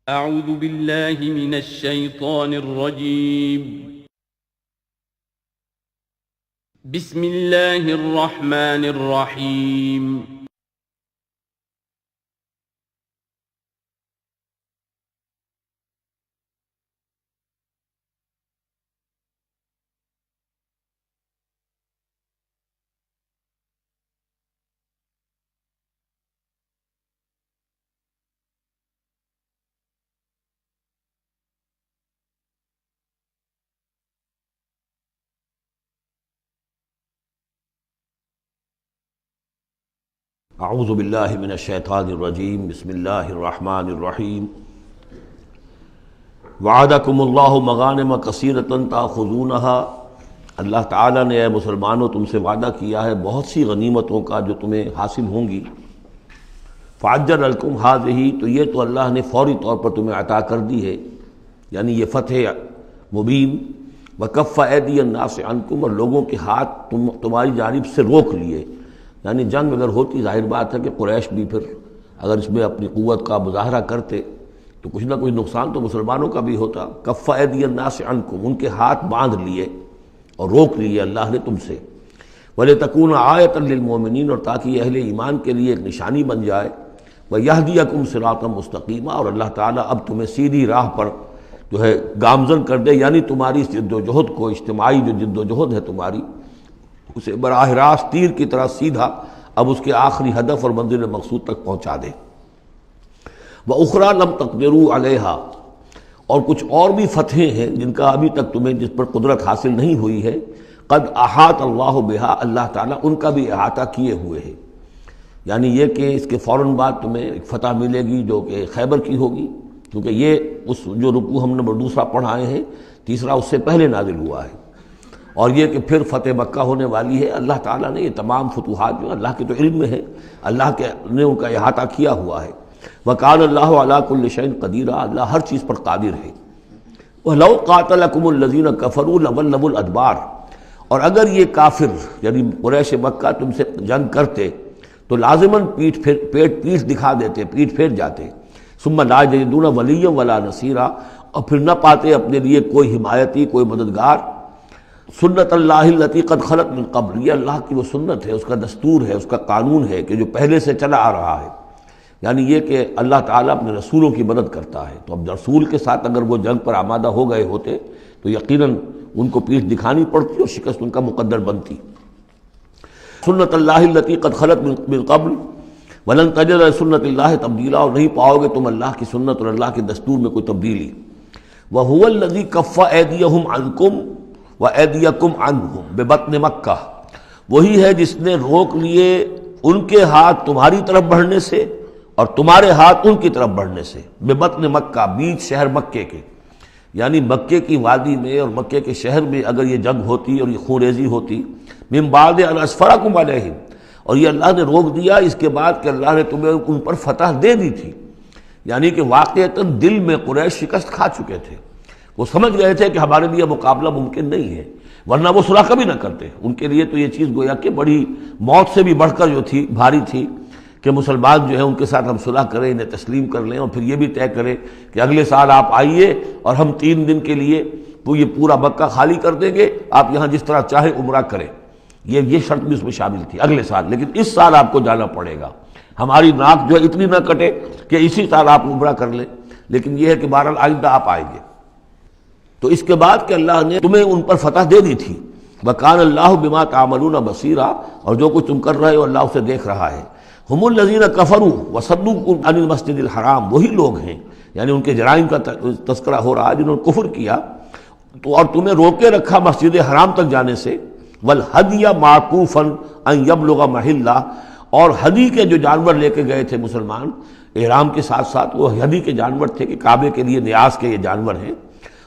أعوذ بالله من الشيطان الرجيم. بسم الله الرحمن الرحيم. اعوذ باللہ من الشیطان الرجیم بسم اللہ الرحمن الرحیم وعدکم اللہ مغانم کثیرۃ تاخذونها، اللہ تعالیٰ نے اے مسلمانوں تم سے وعدہ کیا ہے بہت سی غنیمتوں کا جو تمہیں حاصل ہوں گی۔ فعجل لکم ہذہ، تو یہ تو اللہ نے فوری طور پر تمہیں عطا کر دی ہے، یعنی یہ فتح مبین۔ وکف ایدی الناس عنکم، اور لوگوں کے ہاتھ تمہاری جانب سے روک لیے، یعنی جنگ اگر ہوتی ظاہر بات ہے کہ قریش بھی پھر اگر اس میں اپنی قوت کا مظاہرہ کرتے تو کچھ نہ کچھ نقصان تو مسلمانوں کا بھی ہوتا۔ کف ایدی الناس عنکم، ان کے ہاتھ باندھ لیے اور روک لیے اللہ نے تم سے۔ وَلِتَكُونَ آیَةً لِّلْمُؤْمِنِينَ، اور تاکہ یہ اہل ایمان کے لیے ایک نشانی بن جائے۔ وَيَهْدِيَكُمْ صِرَاطًا مُسْتَقِيمًا، اور اللہ تعالیٰ اب تمہیں سیدھی راہ پر جو ہے گامزن کر دے، یعنی تمہاری جد و جہد کو، اجتماعی جو جد و جہد ہے تمہاری، اسے براہ راست تیر کی طرح سیدھا اب اس کے آخری ہدف اور منزل مقصود تک پہنچا دے۔ وَأُخْرَىٰ لَمْ تَقْدِرُوا عَلَيْهَا، اور کچھ اور بھی فتحیں ہیں جن کا ابھی تک تمہیں جس پر قدرت حاصل نہیں ہوئی ہے۔ قد احاط اللہ بہا، اللہ تعالیٰ ان کا بھی احاطہ کیے ہوئے ہے، یعنی یہ کہ اس کے فوراً بعد تمہیں ایک فتح ملے گی جو کہ خیبر کی ہوگی، کیونکہ یہ اس جو رکوع ہم نے دوسرا پڑھائے ہیں، تیسرا اس سے پہلے نازل ہوا ہے، اور یہ کہ پھر فتح مکہ ہونے والی ہے۔ اللہ تعالیٰ نے یہ تمام فتوحات جو اللہ کے تو علم میں ہے، اللہ کے نے ان کا احاطہ کیا ہوا ہے۔ وَكَانَ اللَّهُ عَلَىٰ كُلِّ شَيْءٍ قَدِيرًا، اللہ ہر چیز پر قادر ہے۔ وَلَوْ قَاتَلَكُمُ الَّذِينَ كَفَرُوا لَوَلَّوُا الْأَدْبَارَ، اور اگر یہ کافر یعنی قریش مکہ تم سے جنگ کرتے تو لازماً پیٹ دکھا دیتے، پیٹ پھیر جاتے۔ ثُمَّ لَا يَجِدُونَ وَلِيًّا وَلَا نَصِيرًا، اور پھر نہ پاتے اپنے لیے کوئی حمایتی، کوئی مددگار۔ سنت اللہ التی قد خلت من قبل، یہ اللہ کی وہ سنت ہے، اس کا دستور ہے، اس کا قانون ہے کہ جو پہلے سے چلا آ رہا ہے، یعنی یہ کہ اللہ تعالیٰ اپنے رسولوں کی مدد کرتا ہے۔ تو اب رسول کے ساتھ اگر وہ جنگ پر آمادہ ہو گئے ہوتے تو یقیناً ان کو پیٹھ دکھانی پڑتی اور شکست ان کا مقدر بنتی۔ سنت اللہ التی قد خلت من قبل ولن تجد لسنت اللہ تبدیلا، اور نہیں پاؤ گے تم اللہ کی سنت اور اللہ کے دستور میں کوئی تبدیلی۔ وَهُوَ الَّذِي كَفَّ أَيْدِيَهُمْ عَنْكُمْ وَأَيْدِيَكُمْ عَنْهُمْ بِبَطْنِ مکہ، وہی ہے جس نے روک لیے ان کے ہاتھ تمہاری طرف بڑھنے سے اور تمہارے ہاتھ ان کی طرف بڑھنے سے۔ بِبَطْنِ مکہ، بیچ شہر مکے کے، یعنی مکے کی وادی میں اور مکے کے شہر میں اگر یہ جنگ ہوتی اور یہ خون ریزی ہوتی، مِن بَعْدِ أَنْ أَسْفَرَكُمْ عَلَيْهِمْ، اور یہ اللہ نے روک دیا اس کے بعد کہ اللہ نے تمہیں ان پر فتح دے دی تھی، یعنی کہ واقعتاً دل میں قریش شکست کھا چکے تھے، وہ سمجھ گئے تھے کہ ہمارے لیے مقابلہ ممکن نہیں ہے، ورنہ وہ صلح کبھی نہ کرتے۔ ان کے لیے تو یہ چیز گویا کہ بڑی موت سے بھی بڑھ کر جو تھی، بھاری تھی، کہ مسلمان جو ہے ان کے ساتھ ہم صلح کریں، انہیں تسلیم کر لیں، اور پھر یہ بھی طے کریں کہ اگلے سال آپ آئیے اور ہم 3 دن کے لیے یہ پورا مکہ خالی کر دیں گے، آپ یہاں جس طرح چاہیں عمرہ کریں۔ یہ شرط بھی اس میں شامل تھی اگلے سال، لیکن اس سال آپ کو جانا پڑے گا، ہماری ناک جو ہے اتنی نہ کٹے کہ اسی سال آپ عمرہ کر لیں، لیکن یہ ہے کہ بہرحال آئندہ آپ آئیں گے۔ تو اس کے بعد کہ اللہ نے تمہیں ان پر فتح دے دی تھی۔ وَكَانَ اللَّهُ بِمَا تَعْمَلُونَ بَصِيرًا، اور جو کچھ تم کر رہے ہو اللہ اسے دیکھ رہا ہے۔ هُمُ الَّذِينَ كَفَرُوا وَصَدُّوكُمْ عَنِ الْمَسْجِدِ الْحَرَامِ، وہی لوگ ہیں، یعنی ان کے جرائم کا تذکرہ ہو رہا ہے جنہوں نے کفر کیا تو، اور تمہیں روکے رکھا مسجد حرام تک جانے سے۔ وَالْهَدْيَ مَعْكُوفًا أَن يَبْلُغَ مَحِلَّهُ، اور ہدی کے جو جانور لے کے گئے تھے مسلمان احرام کے ساتھ ساتھ، وہ ہدی کے جانور تھے کہ کعبے کے لیے نیاز کے یہ جانور ہیں،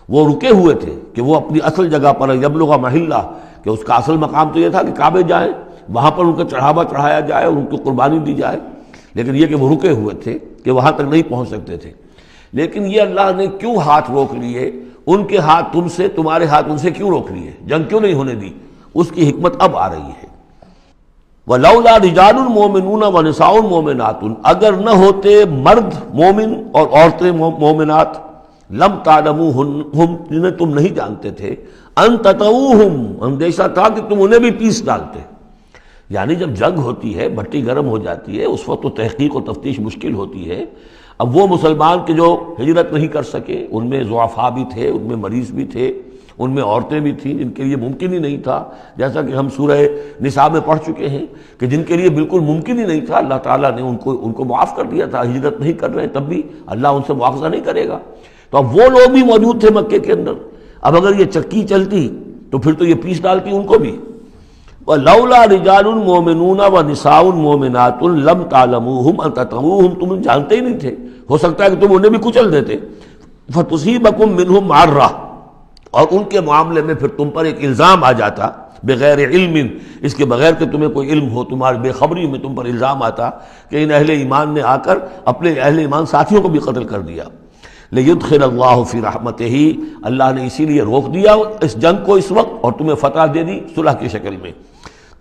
وہ رکے ہوئے تھے کہ وہ اپنی اصل جگہ پر یبلغ محلہ، کہ اس کا اصل مقام تو یہ تھا کہ کعبے جائیں، وہاں پر ان کا چڑھاوا چڑھایا جائے اور ان کو قربانی دی جائے، لیکن یہ کہ وہ رکے ہوئے تھے کہ وہاں تک نہیں پہنچ سکتے تھے۔ لیکن یہ اللہ نے کیوں ہاتھ روک لیے ان کے ہاتھ تم سے، تمہارے ہاتھ ان سے کیوں روک لیے، جنگ کیوں نہیں ہونے دی، اس کی حکمت اب آ رہی ہے۔ وَلَوْلَا رِجَالٌ مُؤْمِنُونَ وَنِسَاءٌ مُؤْمِنَاتٌ، اگر نہ ہوتے مرد مومن اور عورتیں مومنات، لم تعلموہم، جنہیں تم نہیں جانتے تھے، ان تطؤوہم، اندیشہ تھا کہ تم انہیں بھی پیس ڈالتے. یعنی جب جنگ ہوتی ہے، بھٹی گرم ہو جاتی ہے، اس وقت تو تحقیق و تفتیش مشکل ہوتی ہے. اب وہ مسلمان کے جو ہجرت نہیں کر سکے، ان میں ضعفاء بھی تھے، ان میں مریض بھی تھے، ان میں عورتیں بھی تھیں جن کے لیے ممکن ہی نہیں تھا، جیسا کہ ہم سورہ نساء میں پڑھ چکے ہیں کہ جن کے لیے بالکل ممکن ہی نہیں تھا، اللہ تعالیٰ نے ان کو معاف کر دیا تھا. ہجرت نہیں کر رہے تب بھی اللہ ان سے مواخذہ نہیں کرے گا. تو اب وہ لوگ بھی موجود تھے مکے کے اندر. اب اگر یہ چکی چلتی تو پھر تو یہ پیس ڈالتی ان کو بھی. وَلَوْلَا رِجَالٌ مُؤْمِنُونَ وَنِسَاءٌ مُؤْمِنَاتٌ لَمْ تَعْلَمُوهُمْ أَن تَطْئُوهُمْ، تم جانتے ہی نہیں تھے، ہو سکتا ہے کہ تم انہیں بھی کچل دیتے. فَتُصِيبَكُم مِّنْهُمْ مَعَرَّةٌ، اور ان کے معاملے میں پھر تم پر ایک الزام آ جاتا، بغیر علم، اس کے بغیر کہ تمہیں کوئی علم ہو، تمہاری بے خبری میں تم پر الزام آتا کہ ان اہل ایمان نے آ کر اپنے اہل ایمان ساتھیوں کو بھی قتل کر دیا. لِيُدْخِلَ اللَّهُ فِي رَحْمَتِهِ، اللہ نے اسی لیے روک دیا اس جنگ کو اس وقت اور تمہیں فتح دے دی صلح کی شکل میں،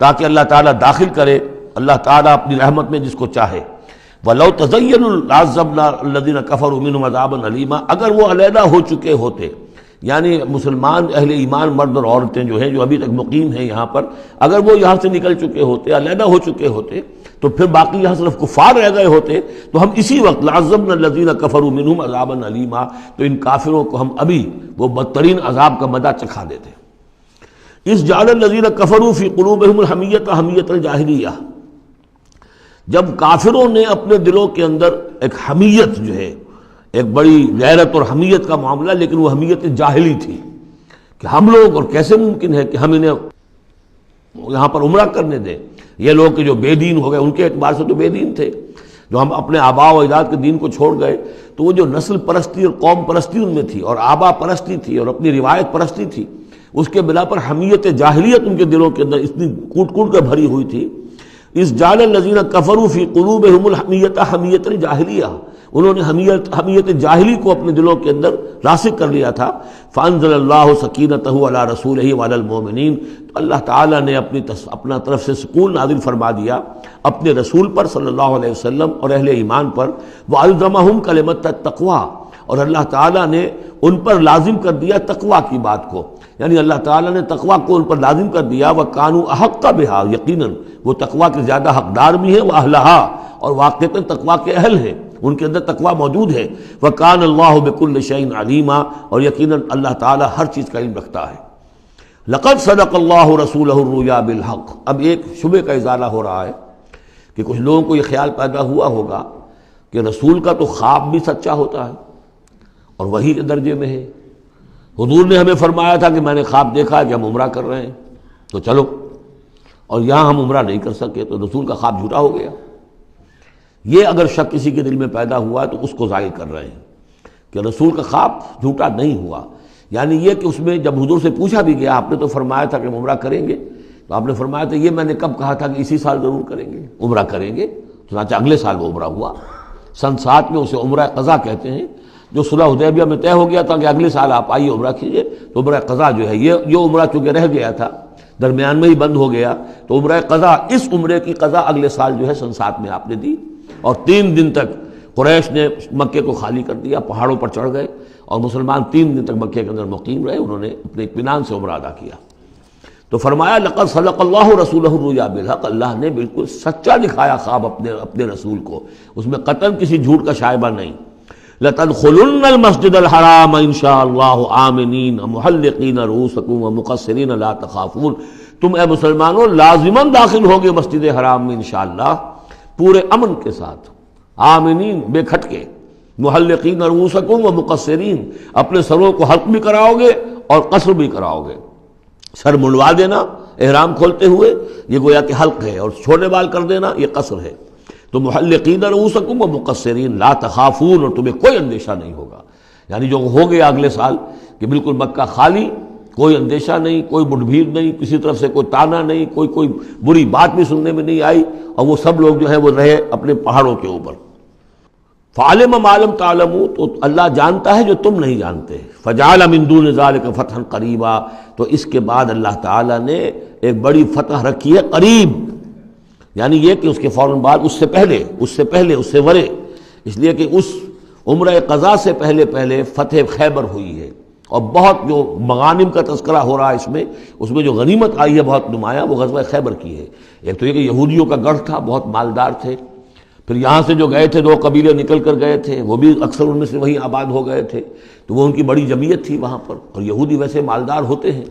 تاکہ اللہ تعالیٰ داخل کرے اللہ تعالیٰ اپنی رحمت میں جس کو چاہے. وَلَوْ تَزَيَّنُوا لَعَذَّبْنَا الَّذِينَ كَفَرُوا مِنْهُمْ عَذَابًا أَلِيمًا، اگر وہ علیحدہ ہو چکے ہوتے، یعنی مسلمان اہل ایمان مرد اور عورتیں جو ہیں جو ابھی تک مقیم ہیں یہاں پر، اگر وہ یہاں سے نکل چکے ہوتے، علیحدہ ہو چکے ہوتے، تو پھر باقی یہاں صرف کفار رہ گئے ہوتے، تو ہم اسی وقت لَعَذَّبْنَا الَّذِينَ كَفَرُوا مِنْهُمْ عَذَابًا أَلِيمًا، تو ان کافروں کو ہم ابھی وہ بدترین عذاب کا مزہ چکھا دیتے. اس جعل الذین کفروا فی قلوبہم الحمیۃ حمیۃ الجاہلیہ، جب کافروں نے اپنے دلوں کے اندر ایک حمیت جو ہے، ایک بڑی غیرت اور حمیت کا معاملہ، لیکن وہ حمیت جاہلی تھی کہ ہم لوگ، اور کیسے ممکن ہے کہ ہم انہیں یہاں پر عمرہ کرنے دیں. یہ لوگ کہ جو بے دین ہو گئے، ان کے اعتبار سے تو بے دین تھے، جو ہم اپنے آبا و اجداد کے دین کو چھوڑ گئے، تو وہ جو نسل پرستی اور قوم پرستی ان میں تھی، اور آبا پرستی تھی، اور اپنی روایت پرستی تھی، اس کے بنا پر حمیت جاہلیت ان کے دلوں کے اندر اتنی کوٹ کوٹ کر بھری ہوئی تھی. اس جعل الذین کفروا فی قلوبہم الحمیۃ حمیۃ الجاہلیہ، انہوں نے حمیت جاہلی کو اپنے دلوں کے اندر راسخ کر لیا تھا. فانزل اللہ سکینتہ علی رسولہ وعلی المؤمنین، تو اللہ تعالیٰ نے اپنا طرف سے سکون نازل فرما دیا اپنے رسول پر صلی اللہ علیہ وسلم اور اہل ایمان پر. وَأَلْزَمَهُمْ كَلِمَةَ التَّقْوَىٰ، اور اللہ تعالیٰ نے ان پر لازم کر دیا تقویٰ کی بات کو، یعنی اللہ تعالیٰ نے تقویٰ کو ان پر لازم کر دیا. وَكَانُوا أَحَقَّ بِهَا، یقیناً وہ تقویٰ کے زیادہ حقدار بھی ہیں، وَأَهْلَهَا، اور واقعتاً تقویٰ کے اہل ہیں، ان کے اندر تقویٰ موجود ہے. وَكَانَ اللَّهُ بِكُلِّ شَيْءٍ عَلِيمًا، اور یقیناً اللہ تعالیٰ ہر چیز کا علم رکھتا ہے. لَقَدْ صَدَقَ اللَّهُ رَسُولَهُ الرُّؤْيَا بِالْحَقِّ، اب ایک شبہ کا ازالہ ہو رہا ہے کہ کچھ لوگوں کو یہ خیال پیدا ہوا ہوگا کہ رسول کا تو خواب بھی سچا ہوتا ہے اور وحی کے درجے میں ہے. حضور نے ہمیں فرمایا تھا کہ میں نے خواب دیکھا کہ ہم عمرہ کر رہے ہیں تو چلو، اور یہاں ہم عمرہ نہیں کر سکے تو رسول کا خواب جھوٹا ہو گیا. یہ اگر شک کسی کے دل میں پیدا ہوا تو اس کو ظاہر کر رہے ہیں کہ رسول کا خواب جھوٹا نہیں ہوا. یعنی یہ کہ اس میں جب حضور سے پوچھا بھی گیا، آپ نے تو فرمایا تھا کہ ہم عمرہ کریں گے، تو آپ نے فرمایا تھا یہ میں نے کب کہا تھا کہ اسی سال ضرور کریں گے، عمرہ کریں گے. چنانچہ اگلے سال وہ عمرہ ہوا. سن 7 میں اسے عمرہ قضا کہتے ہیں، جو صلح حدیبیہ میں طے ہو گیا تھا کہ اگلے سال آپ آئیے عمرہ کیجئے. تو عمرہ قضا جو ہے، یہ عمرہ چونکہ رہ گیا تھا، درمیان میں ہی بند ہو گیا، تو عمرہ قضا، اس عمرے کی قضا اگلے سال جو ہے سن 7 میں آپ نے دی. اور 3 دن تک قریش نے مکے کو خالی کر دیا، پہاڑوں پر چڑھ گئے، اور مسلمان 3 دن تک مکے کے اندر مقیم رہے. انہوں نے اپنے اطمینان سے عمرہ ادا کیا. تو فرمایا لقد صدق اللہ رسولہ الرؤیا بالحق، اللہ نے بالکل سچا دکھایا خواب اپنے رسول کو، اس میں قطعاً کسی جھوٹ کا شائبہ نہیں. لَتَدْخُلُنَّ الْمَسْجِدَ الْحَرَامَ إِنْ شَاءَ اللَّهُ آمِنِينَ مُحَلِّقِينَ رُؤُوسَكُمْ وَمُقَصِّرِينَ لَا تَخَافُونَ، تم اے مسلمانوں لازماً داخل ہوگے مسجد حرام میں انشاءاللہ پورے امن کے ساتھ، آمنین بے کھٹکے، محلقین رؤوسکم ومقصرین، اپنے سروں کو حلق بھی کراؤ گے اور قصر بھی کراؤ گے. سر منڈوا دینا احرام کھولتے ہوئے یہ گویا کہ حلق ہے، اور چھوٹے بال کر دینا یہ قصر ہے. تو محلقین رؤوسکم ومقصرین لا تخافون، اور تمہیں کوئی اندیشہ نہیں ہوگا. یعنی جو ہو گیا اگلے سال کہ بالکل مکہ خالی، کوئی اندیشہ نہیں، کوئی مٹ بھیڑ نہیں، کسی طرف سے کوئی تانا نہیں، کوئی بری بات بھی سننے میں نہیں آئی، اور وہ سب لوگ جو ہیں وہ رہے اپنے پہاڑوں کے اوپر. فعلم ما لم تعلموا، تو اللہ جانتا ہے جو تم نہیں جانتے. فجعل من دون ذلك فتحا قریبا، تو اس کے بعد اللہ تعالیٰ نے ایک بڑی فتح رکھی ہے قریب. یعنی یہ کہ اس کے فوراً بعد اس سے ورے، اس لیے کہ اس عمرہ قضا سے پہلے فتح خیبر ہوئی ہے، اور بہت جو مغانم کا تذکرہ ہو رہا ہے اس میں جو غنیمت آئی ہے بہت نمایاں، وہ غزوہ خیبر کی ہے۔ ایک تو یہ کہ یہودیوں کا گڑھ تھا، بہت مالدار تھے، پھر یہاں سے جو گئے تھے 2 قبیلے نکل کر گئے تھے، وہ بھی اکثر ان میں سے وہیں آباد ہو گئے تھے، تو وہ ان کی بڑی جمعیت تھی وہاں پر، اور یہودی ویسے مالدار ہوتے ہیں،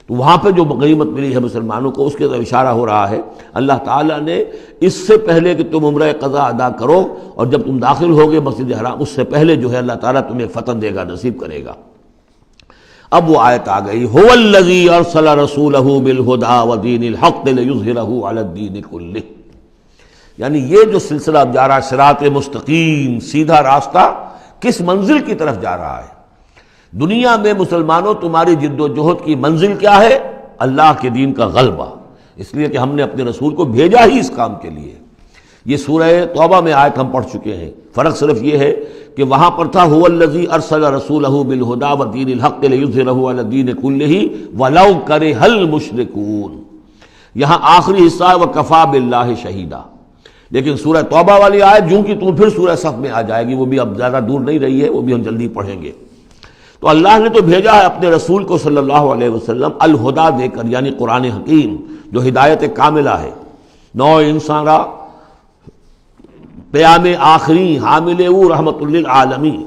تو وہاں پہ جو غنیمت ملی ہے مسلمانوں کو، اس کے طرف اشارہ ہو رہا ہے۔ اللہ تعالیٰ نے اس سے پہلے کہ تم عمرہ قضا ادا کرو، اور جب تم داخل ہوگے مسجد حرام، اس سے پہلے جو ہے اللہ تعالیٰ تمہیں فتح دے گا، نصیب کرے گا۔ اب وہ آیت آ گئی، هو الذی ارسل رسولہ بالہدی ودین الحق لیظہرہ علی الدین کلہ، یعنی یہ جو سلسلہ اب جا رہا ہے، صراط مستقیم، سیدھا راستہ، کس منزل کی طرف جا رہا ہے؟ دنیا میں مسلمانوں تمہاری جد و جہد کی منزل کیا ہے؟ اللہ کے دین کا غلبہ، اس لیے کہ ہم نے اپنے رسول کو بھیجا ہی اس کام کے لیے۔ یہ سورہ توبہ میں آیت ہم پڑھ چکے ہیں، فرق صرف یہ ہے کہ وہاں پر تھا هو الذی ارسل رسولہ بالہدی ودین الحق لیظہرہ علی الدین کلہ ولو کرہ المشرکون، یہاں آخری حصہ ہے وکفی باللہ شہیدا۔ لیکن سورہ توبہ والی آیت جوں کی توں پھر سورہ صف میں آ جائے گی، وہ بھی اب زیادہ دور نہیں رہی ہے، وہ بھی ہم جلدی پڑھیں گے۔ تو اللہ نے تو بھیجا ہے اپنے رسول کو صلی اللہ علیہ وسلم الہدا دے کر، یعنی قرآن حکیم جو ہدایت کاملہ ہے، نو انسان را پیام آخری حامل او رحمت للعالمین،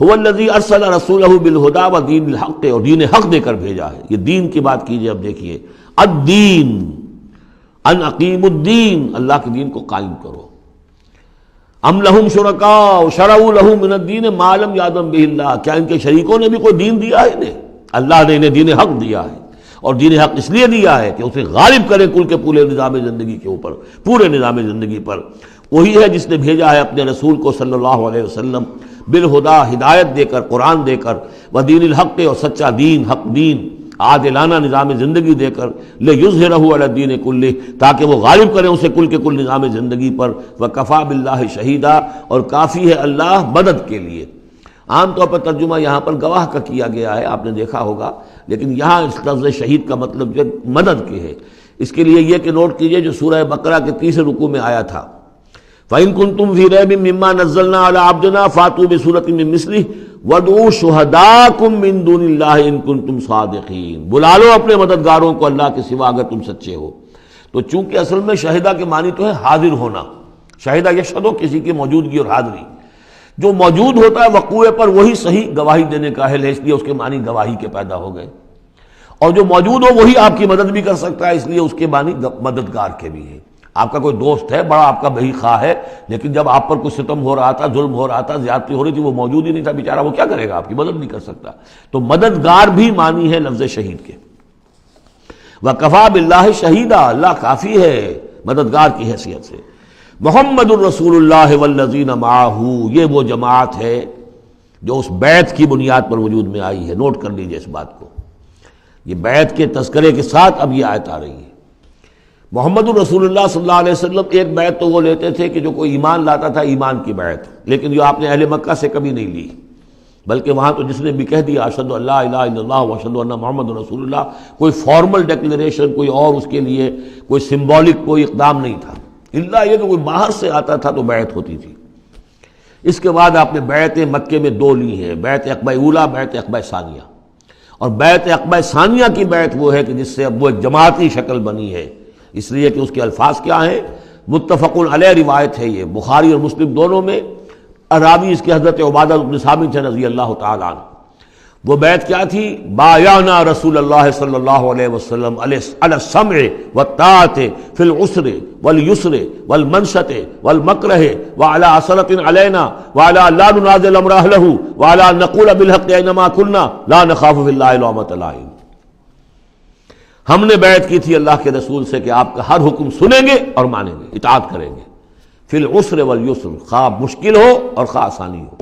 هو الذی ارسل رسولہ بالہدی ودین الحق، اور دین حق دے کر بھیجا ہے۔ یہ دین کی بات کیجئے، اب دیکھیے، الدین ان اقیم الدین، اللہ کے دین کو قائم کرو۔ ام لہم شرکاء شرعوا لہم من الدین ما لم یأذن بہ اللہ، کیا ان کے شریکوں نے بھی کوئی دین دیا ہے انہیں؟ اللہ نے انہیں دین حق دیا ہے، اور دین حق اس لیے دیا ہے کہ اسے غالب کرے کل کے پورے نظام زندگی کے اوپر، پورے نظام زندگی پر۔ وہی ہے جس نے بھیجا ہے اپنے رسول کو صلی اللہ علیہ وسلم بالہدا، ہدایت دے کر، قرآن دے کر، ودین الحق، اور سچا دین، حق دین، عادلانہ نظام زندگی دے کر، لیظہرہ علی الدین کلہ، تاکہ وہ غالب کریں اسے کل کے کل نظام زندگی پر، وکفی باللہ شہیدا، اور کافی ہے اللہ مدد کے لیے۔ عام طور پر ترجمہ یہاں پر گواہ کا کیا گیا ہے، آپ نے دیکھا ہوگا، لیکن یہاں اس لفظ شہید کا مطلب جو مدد کے ہے۔ اس کے لیے یہ کہ نوٹ کیجئے جو سورہ بقرہ کے 30 رکوع میں آیا تھا، فَإِن كُنتُمْ فِي رَيْبٍ مِّمَّا نَزَّلْنَا عَلَىٰ عَبْدِنَا فَأْتُوا بِسُورَةٍ مِّن مِّثْلِهِ وَادْعُوا شُهَدَاءَكُم مِّن دُونِ اللَّهِ إِن كُنتُمْ صَادِقِينَ، بلا لو اپنے مددگاروں کو اللہ کے سوا اگر تم سچے ہو۔ تو چونکہ اصل میں شہیدہ کے معنی تو ہے حاضر ہونا، شہیدہ یشہد، کسی کی موجودگی اور حاضری، جو موجود ہوتا ہے وقوع پر وہی صحیح گواہی دینے کا اہل ہے، اس لیے اس کے معنی گواہی کے پیدا ہو گئے، اور جو موجود ہو وہی آپ کی مدد بھی کر سکتا ہے، اس لیے اس کے معنی مددگار کے بھی ہیں۔ آپ کا کوئی دوست ہے، بڑا آپ کا بہی خواہ ہے، لیکن جب آپ پر کوئی ستم ہو رہا تھا، ظلم ہو رہا تھا، زیادتی ہو رہی تھی، وہ موجود ہی نہیں تھا بیچارہ، وہ کیا کرے گا؟ آپ کی مدد نہیں کر سکتا۔ تو مددگار بھی معنی ہے لفظ شہید کے۔ وَكَفَى بِاللَّهِ شَهِيدًا، اللہ کافی ہے مددگار کی حیثیت سے۔ محمد الرسول اللہ والذین معہ، یہ وہ جماعت ہے جو اس بیعت کی بنیاد پر وجود میں آئی ہے۔ نوٹ کر لیجئے اس بات کو، یہ بیعت کے تذکرے کے ساتھ اب یہ آیت آ رہی ہے۔ محمد الرسول اللہ صلی اللہ علیہ وسلم ایک بیعت تو وہ لیتے تھے کہ جو کوئی ایمان لاتا تھا، ایمان کی بیعت، لیکن جو آپ نے اہل مکہ سے کبھی نہیں لی، بلکہ وہاں تو جس نے بھی کہہ دیا اشہد ان لا الہ الا اللہ واشہد ان محمد رسول اللہ، کوئی فارمل ڈیکلیریشن، کوئی اور اس کے لیے کوئی سمبولک کوئی اقدام نہیں تھا، الا یہ کہ کوئی باہر سے آتا تھا تو بیعت ہوتی تھی۔ اس کے بعد آپ نے بیعت مکے میں 2 لی ہیں، بیعت عقبہ اولیٰ، بیعت عقبہ ثانیہ۔ اور بیعت عقبہ ثانیہ کی بیعت وہ ہے کہ جس سے اب وہ ایک جماعتی شکل بنی ہے، اس لیے کہ اس کے الفاظ کیا ہیں، متفق علیہ روایت ہے، یہ بخاری اور مسلم دونوں میں، راوی اس کے حضرت عبادہ بن ثابت رضی اللہ تعالیٰ عنہ۔ وہ بیعت کیا تھی؟ بایعنا رسول اللہ صلی اللہ علیہ وسلم علی السمع والطاعۃ فی العسر والیسر والمنشط والمکرہ وعلی اثرۃ علینا وعلی لا ننازع امر اہلہ وعلی نقول بالحق اینما کنا لا نخاف فی اللہ لومۃ لائم۔ ہم نے بیعت کی تھی اللہ کے رسول سے کہ آپ کا ہر حکم سنیں گے اور مانیں گے، اطاعت کریں گے، فی العسر والیسر، خواہ مشکل ہو اور خواہ آسانی ہو،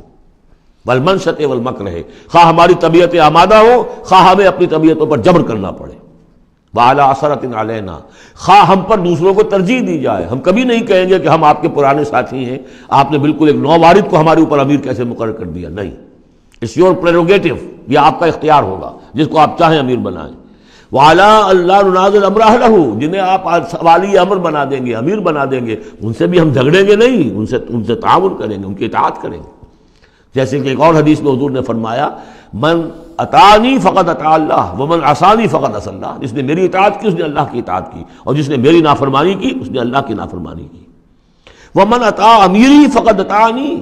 والمنشط والمکرہ، خواہ ہماری طبیعت آمادہ ہو، خواہ ہمیں اپنی طبیعتوں پر جبر کرنا پڑے، وعلی اثرۃ علینا، خواہ ہم پر دوسروں کو ترجیح دی جائے۔ ہم کبھی نہیں کہیں گے کہ ہم آپ کے پرانے ساتھی ہیں، آپ نے بالکل ایک نووارد کو ہمارے اوپر امیر کیسے مقرر کر دیا، نہیں، اٹس یور پریروگیٹو، یہ آپ کا اختیار ہوگا، جس کو آپ چاہیں امیر بنائیں۔ وَعَلَىٰ اللَّهُ نَازِلَ أَمْرَهُ لَهُ، جنہیں آپ والی امر بنا دیں گے، امیر بنا دیں گے، ان سے بھی ہم جھگڑیں گے نہیں، ان سے تعاون کریں گے، ان کی اطاعت کریں گے۔ جیسے کہ ایک اور حدیث میں حضور نے فرمایا من اطاعنی فقد اطاع اللہ ومن عصانی فقد عصى اللہ، جس نے میری اطاعت کی اس نے اللہ کی اطاعت کی، اور جس نے میری نافرمانی کی اس نے اللہ کی نافرمانی کی۔ ومن اطاع امیری فقد اطاعنی،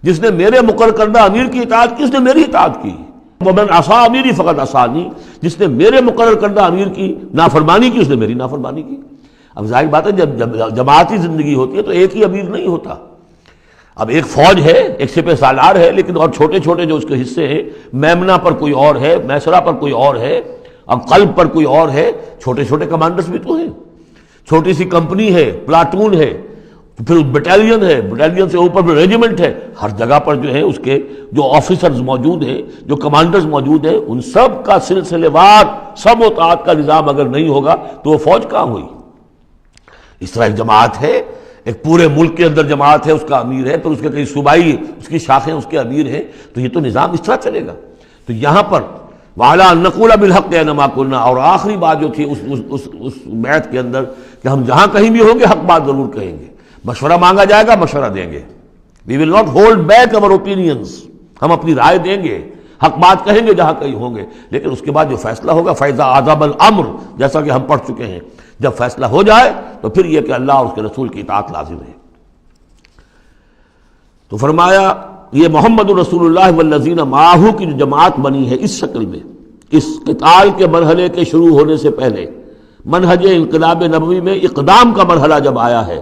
جس نے میرے مقرر کردہ امیر کی اطاعت کی اس نے میری اطاعت کی۔ ومن عصى امیری فقد عصانی، جس نے میرے مقرر کردہ امیر کی نافرمانی کی اس نے میری نافرمانی کی۔ اب ظاہر بات ہے جب جماعتی زندگی ہوتی ہے تو ایک ہی امیر نہیں ہوتا، اب ایک فوج ہے، ایک سپہ سالار ہے، لیکن اور چھوٹے چھوٹے جو اس کے حصے ہیں، میمنہ پر کوئی اور ہے، میسرہ پر کوئی اور ہے، اور قلب پر کوئی اور ہے، چھوٹے چھوٹے کمانڈرز بھی تو ہیں۔ چھوٹی سی کمپنی ہے، پلاٹون ہے، پھر بٹالین ہے، بٹالین سے اوپر پھر ریجیمنٹ ہے، ہر جگہ پر جو ہے اس کے جو آفیسرز موجود ہیں، جو کمانڈرز موجود ہیں، ان سب کا سلسلے وار سب و طاعت کا نظام اگر نہیں ہوگا تو وہ فوج کہاں ہوئی؟ اس طرح ایک جماعت ہے، ایک پورے ملک کے اندر جماعت ہے، اس کا امیر ہے، پھر اس کے کئی صوبائی اس کی شاخیں اس کے امیر ہیں، تو یہ تو نظام اس طرح چلے گا۔ تو یہاں پر وَعَلَىٰ أَن نَّقُولَ بِالْحَقِّ أَيْنَمَا كُنَّا، اور آخری بات جو تھی اس بیعت کے اندر کہ ہم جہاں کہیں بھی ہوں گے حق بات ضرور کہیں گے، مشورہ مانگا جائے گا مشورہ دیں گے، وی ول ناٹ ہولڈ بیک اور اوپینینز، ہم اپنی رائے دیں گے، حق بات کہیں گے جہاں کہیں ہوں گے، لیکن اس کے بعد جو فیصلہ ہوگا فَإِذَا عَزَمَ الْأَمْرُ، جیسا کہ ہم پڑھ چکے ہیں، جب فیصلہ ہو جائے تو پھر یہ کہ اللہ اور اس کے رسول کی اطاعت لازم ہے۔ تو فرمایا یہ محمد رسول اللہ والذین معہ کی جو جماعت بنی ہے اس شکل میں، اس قتال کے مرحلے کے شروع ہونے سے پہلے، منہج انقلاب نبوی میں اقدام کا مرحلہ جب آیا ہے،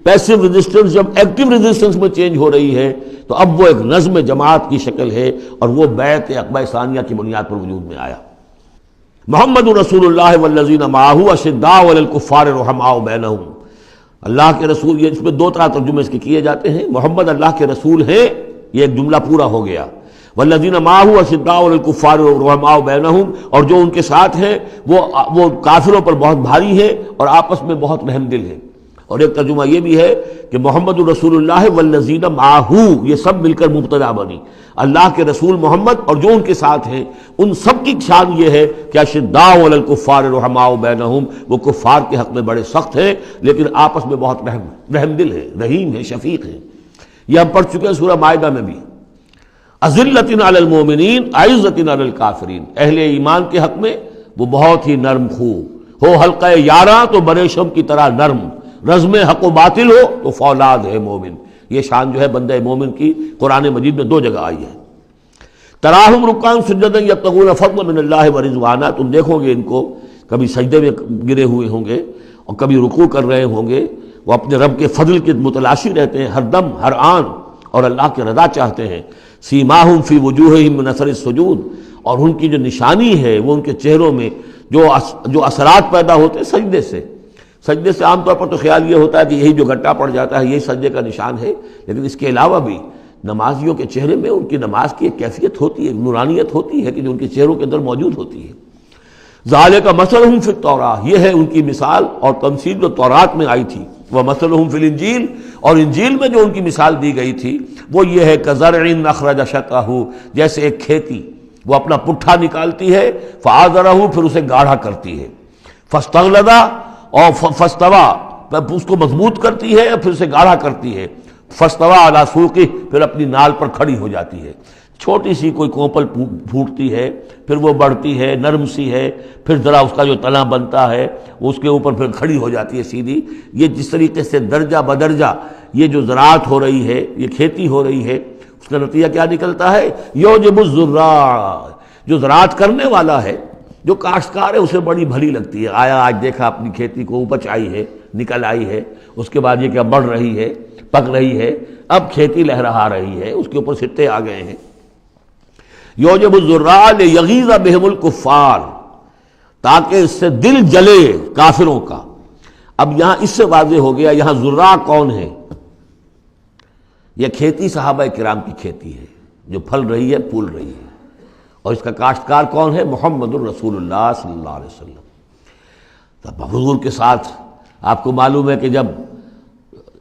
پیسو ریزسٹنس جب ایکٹیو ریزسٹنس میں چینج ہو رہی ہے، تو اب وہ ایک نظم جماعت کی شکل ہے، اور وہ بیعت عقبہ ثانیہ کی بنیاد پر وجود میں آیا۔ محمد رسول اللہ والذین معہ اشداء علی الکفار رحماء بینہم، اللہ کے رسول، یہ اس میں دو طرح ترجمے اس کے کیے جاتے ہیں، محمد اللہ کے رسول ہیں، یہ ایک جملہ پورا ہو گیا، والذین معہ اشداء علی الکفار رحماء بینہم، اور جو ان کے ساتھ ہیں وہ کافروں پر بہت بھاری ہیں اور آپس میں بہت رحم دل ہیں۔ اور ایک ترجمہ یہ بھی ہے کہ محمد رسول اللہ والذین معہ، یہ سب مل کر مبتدا بنی، اللہ کے رسول محمد اور جو ان کے ساتھ ہیں ان سب کی شان یہ ہے کہ اشداء علی الکفار رحماء بینہم، وہ کفار کے حق میں بڑے سخت ہیں لیکن آپس میں بہت رحم دل ہیں، رحیم ہیں، شفیق ہیں۔ یہ ہم پڑھ چکے ہیں سورہ مائدہ میں بھی، اذلۃ علی المؤمنین اعزۃ علی الکافرین، اہل ایمان کے حق میں وہ بہت ہی نرم خو ہو، حلقہ یاراں تو بریشم کی طرح نرم، رزم حق و باطل ہو تو فولاد ہے مومن۔ یہ شان جو ہے بندہ مومن کی قرآن مجید میں دو جگہ آئی ہے۔ تراہم رکعا سجدا یبتغون فضلا من اللہ ورضوانا، تم دیکھو گے ان کو کبھی سجدے میں گرے ہوئے ہوں گے اور کبھی رکوع کر رہے ہوں گے، وہ اپنے رب کے فضل کے متلاشی رہتے ہیں ہر دم ہر آن، اور اللہ کی رضا چاہتے ہیں۔ سیماہم فی وجوہہم من اثر السجود، اور ان کی جو نشانی ہے وہ ان کے چہروں میں جو اثرات پیدا ہوتے ہیں سجدے سے۔ سجدے سے عام طور پر تو خیال یہ ہوتا ہے کہ یہی جو گھٹا پڑ جاتا ہے یہی سجدے کا نشان ہے، لیکن اس کے علاوہ بھی نمازیوں کے چہرے میں ان کی نماز کی ایک کیفیت ہوتی ہے، نورانیت ہوتی ہے کہ جو ان کے چہروں کے اندر موجود ہوتی ہے۔ ذالک مثلہم فی التوراۃ، یہ ہے ان کی مثال اور تمثیل جو تورات میں آئی تھی، ومثلہم فی الانجیل، اور انجیل میں جو ان کی مثال دی گئی تھی وہ یہ ہے کزرع اخرج شطأہ، جیسے ایک کھیتی وہ اپنا پٹھا نکالتی ہے، فآزرہ، پھر اسے گاڑھا کرتی ہے، فاستغلظ، اور فاستوى، اس کو مضبوط کرتی ہے اور پھر اسے گاڑھا کرتی ہے، فاستوى علی سوقہ، پھر اپنی نال پر کھڑی ہو جاتی ہے۔ چھوٹی سی کوئی کوپل پھوٹتی ہے، پھر وہ بڑھتی ہے، نرم سی ہے، پھر ذرا اس کا جو تنا بنتا ہے اس کے اوپر پھر کھڑی ہو جاتی ہے سیدھی۔ یہ جس طریقے سے درجہ بدرجہ یہ جو زراعت ہو رہی ہے، یہ کھیتی ہو رہی ہے، اس کا نتیجہ کیا نکلتا ہے؟ یعجب الزراع، جو زراعت کرنے والا ہے، جو کاشتکار ہے اسے بڑی بھلی لگتی ہے، آیا آج دیکھا اپنی کھیتی کو اپج آئی ہے، نکل آئی ہے، اس کے بعد یہ کیا بڑھ رہی ہے، پک رہی ہے، اب کھیتی لہرا رہی ہے، اس کے اوپر سٹے آ گئے ہیں۔ یعجب الزراع لیغیظ بہم الکفار، تاکہ اس سے دل جلے کافروں کا۔ اب یہاں اس سے واضح ہو گیا یہاں زراع کون ہے؟ یہ کھیتی صحابہ کرام کی کھیتی ہے جو پھل رہی ہے، پھول رہی ہے، اور اس کا کاشتکار کون ہے؟ محمد الرسول اللہ صلی اللہ علیہ وسلم۔ تب حضور کے ساتھ آپ کو معلوم ہے کہ جب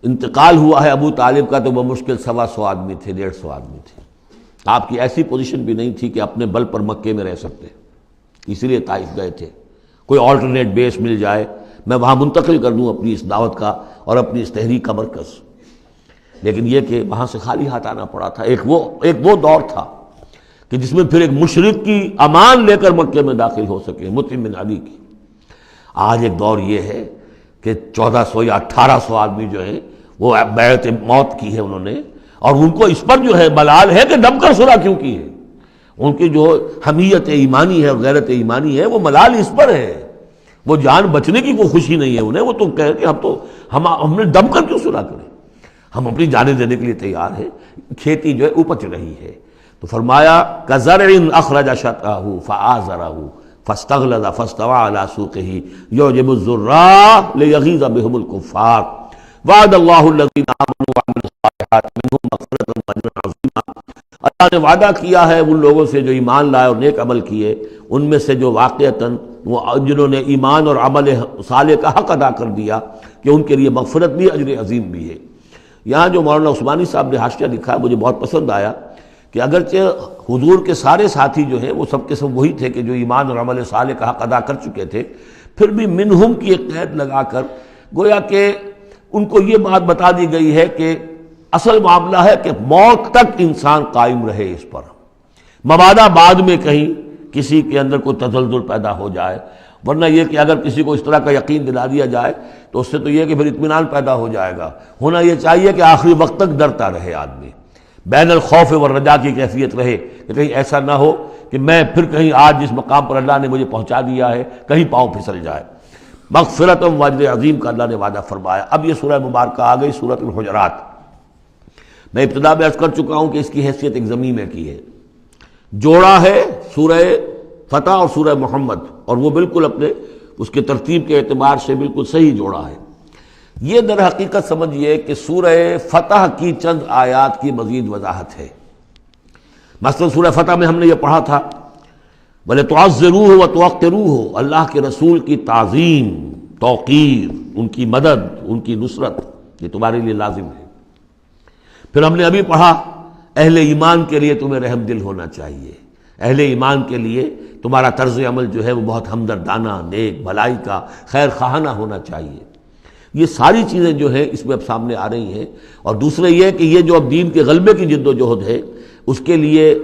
انتقال ہوا ہے ابو طالب کا تو وہ مشکل 125 آدمی تھے، 150 آدمی تھے۔ آپ کی ایسی پوزیشن بھی نہیں تھی کہ اپنے بل پر مکے میں رہ سکتے، اسی لیے طائف گئے تھے۔ کوئی آلٹرنیٹ بیس مل جائے، میں وہاں منتقل کر دوں اپنی اس دعوت کا اور اپنی اس تحریک کا مرکز۔ لیکن یہ کہ وہاں سے خالی ہاتھ آنا پڑا تھا۔ ایک وہ دور تھا کہ جس میں پھر ایک مشرک کی امان لے کر مکے میں داخل ہو سکے، مطعم بن عدی کی۔ آج ایک دور یہ ہے کہ 1400 یا 1800 آدمی جو ہیں وہ بیعت موت کی ہے انہوں نے، اور ان کو اس پر جو ہے ملال ہے کہ دم کر صلح کیوں کی ہے۔ ان کی جو حمیت ایمانی ہے اور غیرت ایمانی ہے وہ ملال اس پر ہے، وہ جان بچنے کی کوئی خوشی نہیں ہے انہیں۔ وہ تو کہہ کہ ہم نے دم کر کیوں صلح کریں، ہم اپنی جانیں دینے کے لیے تیار ہیں۔ کھیتی جو ہے اپج رہی ہے، تو فرمایا کزرع اخرج شطأہ فآزرہ فاستغلظ فاستوى على سوقه يعجب الزراع ليغيظ بهم الكفار وعد الله الذين آمنوا وعملوا الصالحات منهم مغفرة واجرا عظیما۔ اللہ نے وعدہ کیا ہے ان لوگوں سے جو ایمان لائے اور نیک عمل کیے، ان میں سے جو واقعتاً جنہوں نے ایمان اور عمل صالح کا حق ادا کر دیا کہ ان کے لیے مغفرت بھی، اجر عظیم بھی ہے۔ یہاں جو مولانا عثمانی صاحب نے حاشیہ لکھا ہے مجھے بہت پسند آیا کہ اگرچہ حضور کے سارے ساتھی جو ہیں وہ سب کے سب وہی تھے کہ جو ایمان اور عمل صالح کا حق ادا کر چکے تھے، پھر بھی منہم کی ایک قید لگا کر گویا کہ ان کو یہ بات بتا دی گئی ہے کہ اصل معاملہ ہے کہ موت تک انسان قائم رہے اس پر، مبادا بعد میں کہیں کسی کے اندر کوئی تزلزل پیدا ہو جائے، ورنہ یہ کہ اگر کسی کو اس طرح کا یقین دلا دیا جائے تو اس سے تو یہ کہ پھر اطمینان پیدا ہو جائے گا۔ ہونا یہ چاہیے کہ آخری وقت تک ڈرتا رہے آدمی، بین الخوف والرجاء کی کیفیت رہے کہ کہیں ایسا نہ ہو کہ میں پھر کہیں آج جس مقام پر اللہ نے مجھے پہنچا دیا ہے کہیں پاؤں پھسل جائے۔ مغفرت و اجر عظیم کا اللہ نے وعدہ فرمایا۔ اب یہ سورہ مبارکہ آ گئی سورۃ الحجرات۔ میں ابتدا میں عرض کر چکا ہوں کہ اس کی حیثیت ایک ضمیمے کی ہے، جوڑا ہے سورہ فتح اور سورہ محمد، اور وہ بالکل اپنے اس کے ترتیب کے اعتبار سے بالکل صحیح جوڑا ہے۔ یہ در حقیقت سمجھیے کہ سورہ فتح کی چند آیات کی مزید وضاحت ہے۔ مثلا سورہ فتح میں ہم نے یہ پڑھا تھا وَلِتُعَزِّرُوهُ وَتُوَقِّرُوهُ، اللہ کے رسول کی تعظیم، توقیر، ان کی مدد، ان کی نصرت، یہ تمہارے لیے لازم ہے۔ پھر ہم نے ابھی پڑھا اہل ایمان کے لیے تمہیں رحم دل ہونا چاہیے، اہل ایمان کے لیے تمہارا طرز عمل جو ہے وہ بہت ہمدردانہ، نیک، بھلائی کا، خیر خواہانہ ہونا چاہیے۔ یہ ساری چیزیں جو ہیں اس میں اب سامنے آ رہی ہیں۔ اور دوسرے یہ کہ یہ جو اب دین کے غلبے کی جد و جہد ہے، اس کے لیے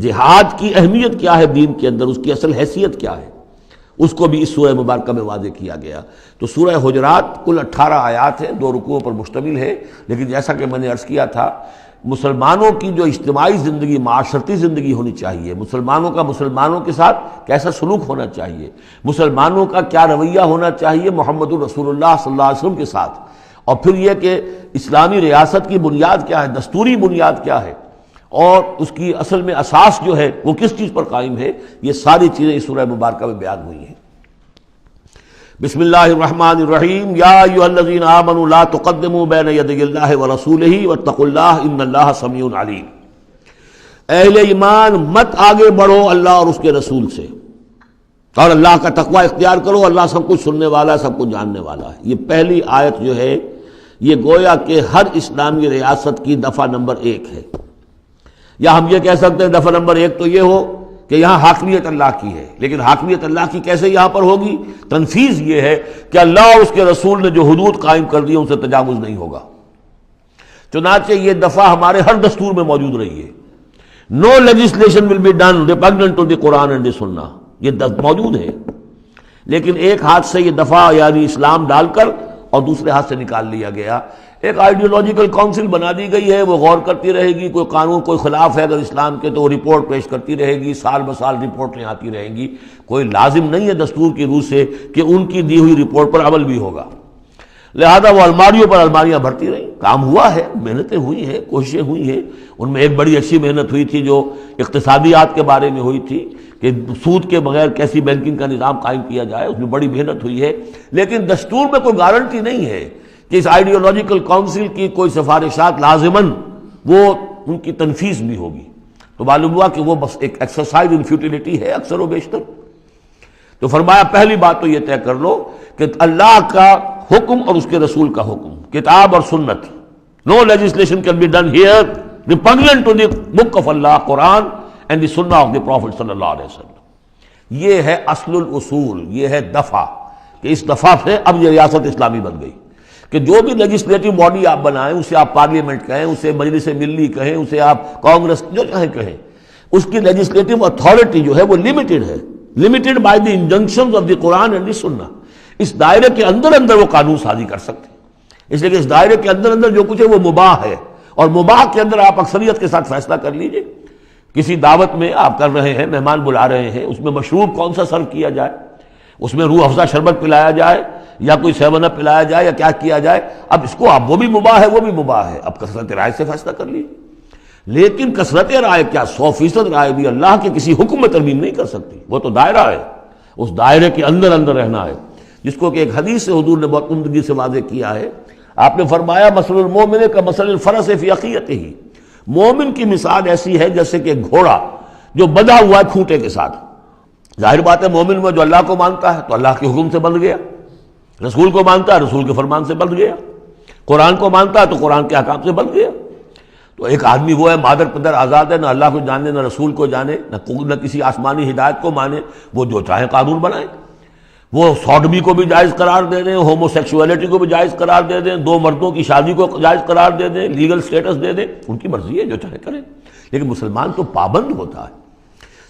جہاد کی اہمیت کیا ہے دین کے اندر، اس کی اصل حیثیت کیا ہے، اس کو بھی اس سورہ مبارکہ میں واضح کیا گیا۔ تو سورہ حجرات کل 18 آیات ہیں، 2 رکوعوں پر مشتمل ہے، لیکن جیسا کہ میں نے عرض کیا تھا مسلمانوں کی جو اجتماعی زندگی، معاشرتی زندگی ہونی چاہیے، مسلمانوں کا مسلمانوں کے ساتھ کیسا سلوک ہونا چاہیے، مسلمانوں کا کیا رویہ ہونا چاہیے محمد الرسول اللہ صلی اللہ علیہ وسلم کے ساتھ، اور پھر یہ کہ اسلامی ریاست کی بنیاد کیا ہے، دستوری بنیاد کیا ہے، اور اس کی اصل میں اساس جو ہے وہ کس چیز پر قائم ہے، یہ ساری چیزیں اس سورہ مبارکہ میں بیان ہوئی ہیں۔ بسم اللہ الرحمن الرحیم، یا ایھا الذین آمنوا لا تقدموا بین یدی اللہ ورسولہ واتقوا اللہ ان اللہ سمیع علیم۔ اہل ایمان مت آگے بڑھو اللہ اور اس کے رسول سے، اور اللہ کا تقوی اختیار کرو، اللہ سب کچھ سننے والا ہے، سب کچھ جاننے والا ہے۔ یہ پہلی آیت جو ہے یہ گویا کہ ہر اسلامی ریاست کی دفعہ نمبر 1 ہے، یا ہم یہ کہہ سکتے ہیں دفعہ نمبر 1 تو یہ ہو کہ یہاں حاکمیت اللہ کی ہے، لیکن حاکمیت اللہ کی کیسے یہاں پر ہوگی؟ تنفیذ یہ ہے کہ اللہ اور اس کے رسول نے جو حدود قائم کر دی ان سے تجاوز نہیں ہوگا۔ چنانچہ یہ دفعہ ہمارے ہر دستور میں موجود رہی ہے، no legislation will be done repugnant to the Quran and the Sunnah, یہ موجود ہے، لیکن ایک ہاتھ سے یہ دفعہ یعنی اسلام ڈال کر اور دوسرے ہاتھ سے نکال لیا گیا۔ ایک آئیڈیولوجیکل کونسل بنا دی گئی ہے، وہ غور کرتی رہے گی، کوئی قانون کوئی خلاف ہے اگر اسلام کے تو وہ رپورٹ پیش کرتی رہے گی، سال بسال رپورٹیں آتی رہیں گی، کوئی لازم نہیں ہے دستور کی روح سے کہ ان کی دی ہوئی رپورٹ پر عمل بھی ہوگا، لہذا وہ الماریوں پر الماریاں بھرتی رہیں۔ کام ہوا ہے، محنتیں ہوئی ہیں، کوششیں ہوئی ہیں، ان میں ایک بڑی اچھی محنت ہوئی تھی جو اقتصادیات کے بارے میں ہوئی تھی کہ سود کے بغیر کیسی بینکنگ کا نظام قائم کیا جائے، اس میں بڑی محنت ہوئی ہے، لیکن دستور میں کوئی گارنٹی نہیں ہے کہ اس آئیڈیولوجیکل کونسل کی کوئی سفارشات لازماً وہ ان کی تنفیذ بھی ہوگی، تو معلوم ہوا کہ وہ بس ایک ایکسرسائز ان فیوٹیلیٹی ہے اکثر و بیشتر۔ تو فرمایا پہلی بات تو یہ طے کر لو کہ اللہ کا حکم اور اس کے رسول کا حکم، کتاب اور سنت، no legislation can be done here repugnant to the book of Allah Quran and the Sunnah of the profit صلی اللہ علیہ وسلم۔ یہ ہے اصل الاصول، یہ ہے دفعہ، کہ اس دفعہ سے اب یہ ریاست اسلامی بن گئی کہ جو بھی لیجسلیٹو باڈی آپ بنائیں، اسے آپ پارلیمنٹ کہیں، اسے مجلس ملی کہیں، اسے آپ کانگریس جو چاہیں کہیں، اس کی لیجسلیٹو اتھارٹی جو ہے وہ لمیٹڈ ہے، limited by the injunctions of the Quran and the sunnah. اس دائرے کے اندر اندر وہ قانون سازی کر سکتے ہیں، اس لیے کہ اس دائرے کے اندر اندر جو کچھ ہے وہ مباح ہے، اور مباح کے اندر آپ اکثریت کے ساتھ فیصلہ کر لیجئے۔ کسی دعوت میں آپ کر رہے ہیں، مہمان بلا رہے ہیں، اس میں مشروب کون سا سرو کیا جائے، اس میں روح افزا شربت پلایا جائے یا کوئی سیون اپ پلایا جائے یا کیا کیا جائے، اب اس کو آپ وہ بھی مباح ہے وہ بھی مباح ہے، اب کثرت رائے سے فیصلہ کر لیجیے۔ لیکن کثرت رائے کیا 100% رائے بھی اللہ کے کسی حکم میں ترمیم نہیں کر سکتی، وہ تو دائرہ ہے، اس دائرے کے اندر اندر رہنا ہے، جس کو کہ ایک حدیث سے حضور نے بہت عمدگی سے واضح کیا ہے۔ آپ نے فرمایا مثل المومن کا مثل الفرس فی عقیتہ، مومن کی مثال ایسی ہے جیسے کہ گھوڑا جو بندھا ہوا ہے کھوٹے کے ساتھ۔ ظاہر بات ہے مومن میں جو اللہ کو مانتا ہے تو اللہ کے حکم سے بندھ گیا، رسول کو مانتا ہے رسول کے فرمان سے بندھ گیا، قرآن کو مانتا ہے تو قرآن کے احکام سے بندھ گیا۔ تو ایک آدمی وہ ہے مادر پدر آزاد ہے، نہ اللہ کو جانے نہ رسول کو جانے نہ کسی آسمانی ہدایت کو مانے، وہ جو چاہے قانون بنائے، وہ سوڈمی کو بھی جائز قرار دے دیں، ہومو سیکسولیٹی کو بھی جائز قرار دے دیں، دو مردوں کی شادی کو جائز قرار دے دیں، لیگل سٹیٹس دے دیں، ان کی مرضی ہے جو چاہے کریں، لیکن مسلمان تو پابند ہوتا ہے۔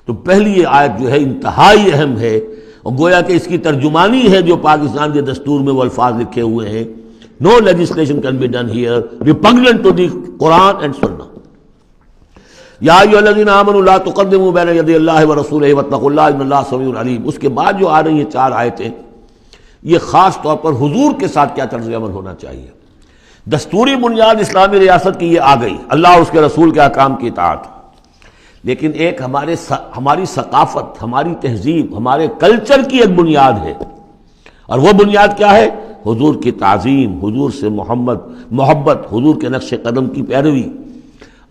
تو پہلی یہ آیت جو ہے انتہائی اہم ہے، اور گویا کہ اس کی ترجمانی ہے جو پاکستان کے دستور میں وہ الفاظ لکھے ہوئے ہیں، no legislation can be done here repugnant to the Quran and Sunnah۔ یا ایھا الذین آمنوا لا تقدموا بین یدی اللہ ورسولہ واتقوا اللہ ان اللہ سمیع علیم۔ اس کے بعد جو آ رہی ہیں 4 آیتیں، یہ خاص طور پر حضور کے ساتھ کیا طرز عمل ہونا چاہیے۔ دستوری بنیاد اسلامی ریاست کی یہ آ گئی، اللہ اور اس کے رسول کے احکام کی اطاعت، لیکن ایک ہماری ثقافت، ہماری تہذیب، ہمارے کلچر کی ایک بنیاد ہے، اور وہ بنیاد کیا ہے؟ حضور کی تعظیم، حضور سے محبت، حضور کے نقش قدم کی پیروی،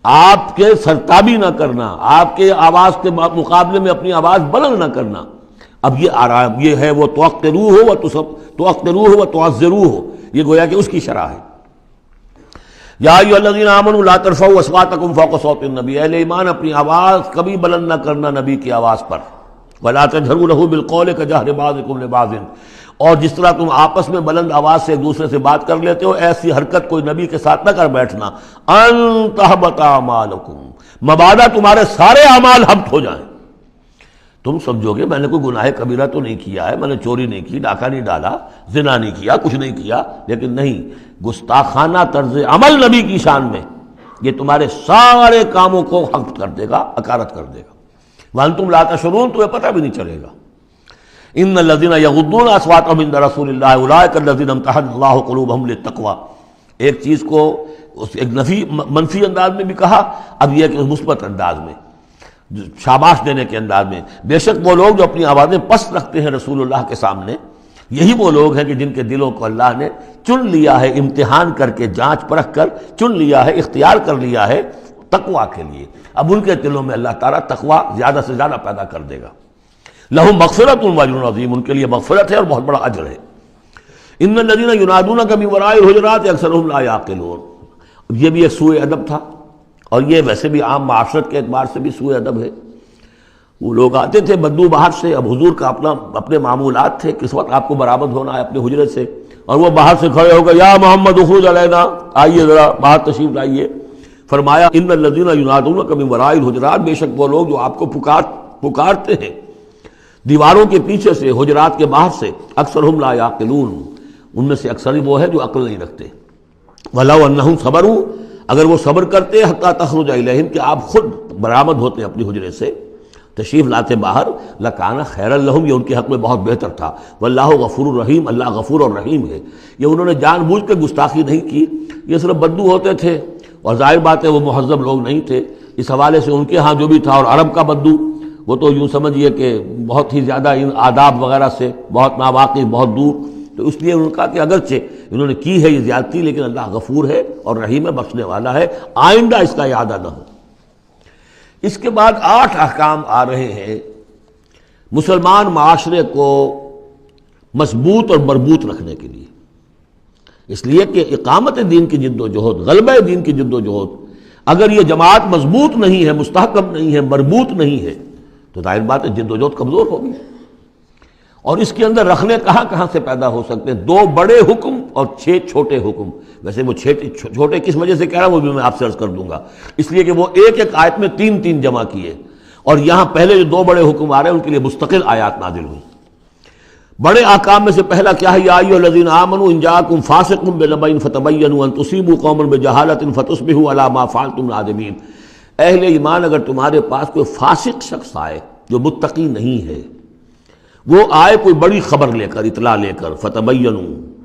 آپ کے سرتابی نہ کرنا، آپ کے آواز کے مقابلے میں اپنی آواز بلند نہ کرنا۔ اب یہ آرام یہ ہے وہ توقروہ و تعزروہ، یہ گویا کہ اس کی شرح ہے۔ یا ایھا الذین آمنوا لا ترفعوا اصواتکم فوق صوت النبی، اہل ایمان اپنی آواز کبھی بلند نہ کرنا نبی کی آواز پر، ولا تجہروا لہ بالقول کجہر بعضکم لبعض، اور جس طرح تم آپس میں بلند آواز سے ایک دوسرے سے بات کر لیتے ہو، ایسی حرکت کوئی نبی کے ساتھ نہ کر بیٹھنا۔ ان تحبط اعمالکم، مبادا تمہارے سارے اعمال حبط ہو جائیں۔ تم سمجھو گے میں نے کوئی گناہ کبیرہ تو نہیں کیا ہے، میں نے چوری نہیں کی، ڈاکہ نہیں ڈالا، زنا نہیں کیا، کچھ نہیں کیا، لیکن نہیں، گستاخانہ طرز عمل نبی کی شان میں یہ تمہارے سارے کاموں کو حبط کر دے گا، اکارت کر دے گا۔ وانتم لا تشعرون، تمہیں پتہ بھی نہیں چلے گا۔ ان الذین یغضون اصواتهم عند رسول اللہ اولئک الذین امتحن اللہ قلوبهم للتقوی، ایک چیز کو ایک منفی انداز میں بھی کہا، اب یہ کہ مثبت انداز میں، شاباش دینے کے انداز میں، بے شک وہ لوگ جو اپنی آوازیں پست رکھتے ہیں رسول اللہ کے سامنے، یہی وہ لوگ ہیں کہ جن کے دلوں کو اللہ نے چن لیا ہے، امتحان کر کے جانچ پرکھ کر چن لیا ہے، اختیار کر لیا ہے تقوی کے لیے۔ اب ان کے دلوں میں اللہ تعالیٰ تقوی زیادہ سے زیادہ پیدا کر دے گا۔ لہم مغفرۃ واجر عظیم، ان کے لیے مغفرت ہے اور بہت بڑا اجر ہے۔ ان الذین ینادونک من وراء الحجرات اکثرهم لا یعقلون، یہ بھی ایک سوء ادب تھا، اور یہ ویسے بھی عام معاشرت کے اعتبار سے بھی سوء ادب ہے۔ وہ لوگ آتے تھے بدو باہر سے، اب حضور کا اپنے معمولات تھے، کس وقت آپ کو برآمد ہونا ہے اپنے حجرے سے، اور وہ باہر سے کھڑے ہو گئے، یا محمد اخرج علینا، آئیے ذرا باہر تشریف لائیے۔ فرمایا ان الذین ینادونک من وراء الحجرات، بے شک وہ لوگ جو آپ کو پکارتے ہیں دیواروں کے پیچھے سے، حجرات کے باہر سے، اکثرهم لا یعقلون، ان میں سے اکثر وہ ہے جو عقل نہیں رکھتے۔ وَلَوْ أَنَّهُمْ صَبَرُوا، اگر وہ صبر کرتے حتیٰ تخرج الیہم، کہ آپ خود برآمد ہوتے اپنی حجرے سے، تشریف لاتے باہر، لَكَانَ خَيْرًا لَهُمْ، یہ ان کے حق میں بہت بہتر تھا۔ وَاللَّهُ غَفُورٌ رَحِيمٌ، اللہ غفور اور رحیم ہے۔ یہ انہوں نے جان بوجھ کے گستاخی نہیں کی، یہ صرف بدو ہوتے تھے، اور ظاہر بات ہے وہ مہذب لوگ نہیں تھے، اس حوالے سے ان کے ہاں جو بھی تھا، اور عرب کا بدو وہ تو یوں سمجھیے کہ بہت ہی زیادہ ان آداب وغیرہ سے بہت ناواقف، بہت دور، تو اس لیے انہوں نے کہا کہ اگرچہ انہوں نے کی ہے یہ زیادتی، لیکن اللہ غفور ہے اور رحیم ہے، بخشنے والا ہے، آئندہ اس کا اعادہ نہ ہو۔ اس کے بعد 8 احکام آ رہے ہیں مسلمان معاشرے کو مضبوط اور مربوط رکھنے کے لیے، اس لیے کہ اقامت دین کی جد و جہد، غلبہ دین کی جد و جہد، اگر یہ جماعت مضبوط نہیں ہے، مستحکم نہیں ہے، مربوط نہیں ہے، تو ظاہر بات ہے جدوجہد کمزور ہوگی. اور اس کے اندر رکھنے کہاں سے پیدا ہو سکتے ہیں؟ 2 بڑے حکم اور 6 چھوٹے حکم. ویسے وہ چھوٹے کس وجہ سے کہہ رہا ہوں وہ بھی میں آپ سے عرض کر دوں گا. اس لیے کہ وہ ایک آیت میں 3 جمع کیے، اور یہاں پہلے جو 2 بڑے حکم آ رہے ہیں ان کے لیے مستقل آیات نازل ہوئی. بڑے احکام میں سے پہلا کیا ہے؟ یا ایھا الذین آمنوا ان جاءکم فاسق بنبأ فتبینوا ان تصیبوا قوما بجہالۃ فتصبحوا علی ما فعلتم نادمین. اہل ایمان، اگر تمہارے پاس کوئی فاسق شخص آئے جو متقی نہیں ہے، وہ آئے کوئی بڑی خبر لے کر، اطلاع لے کر، فتبینوا،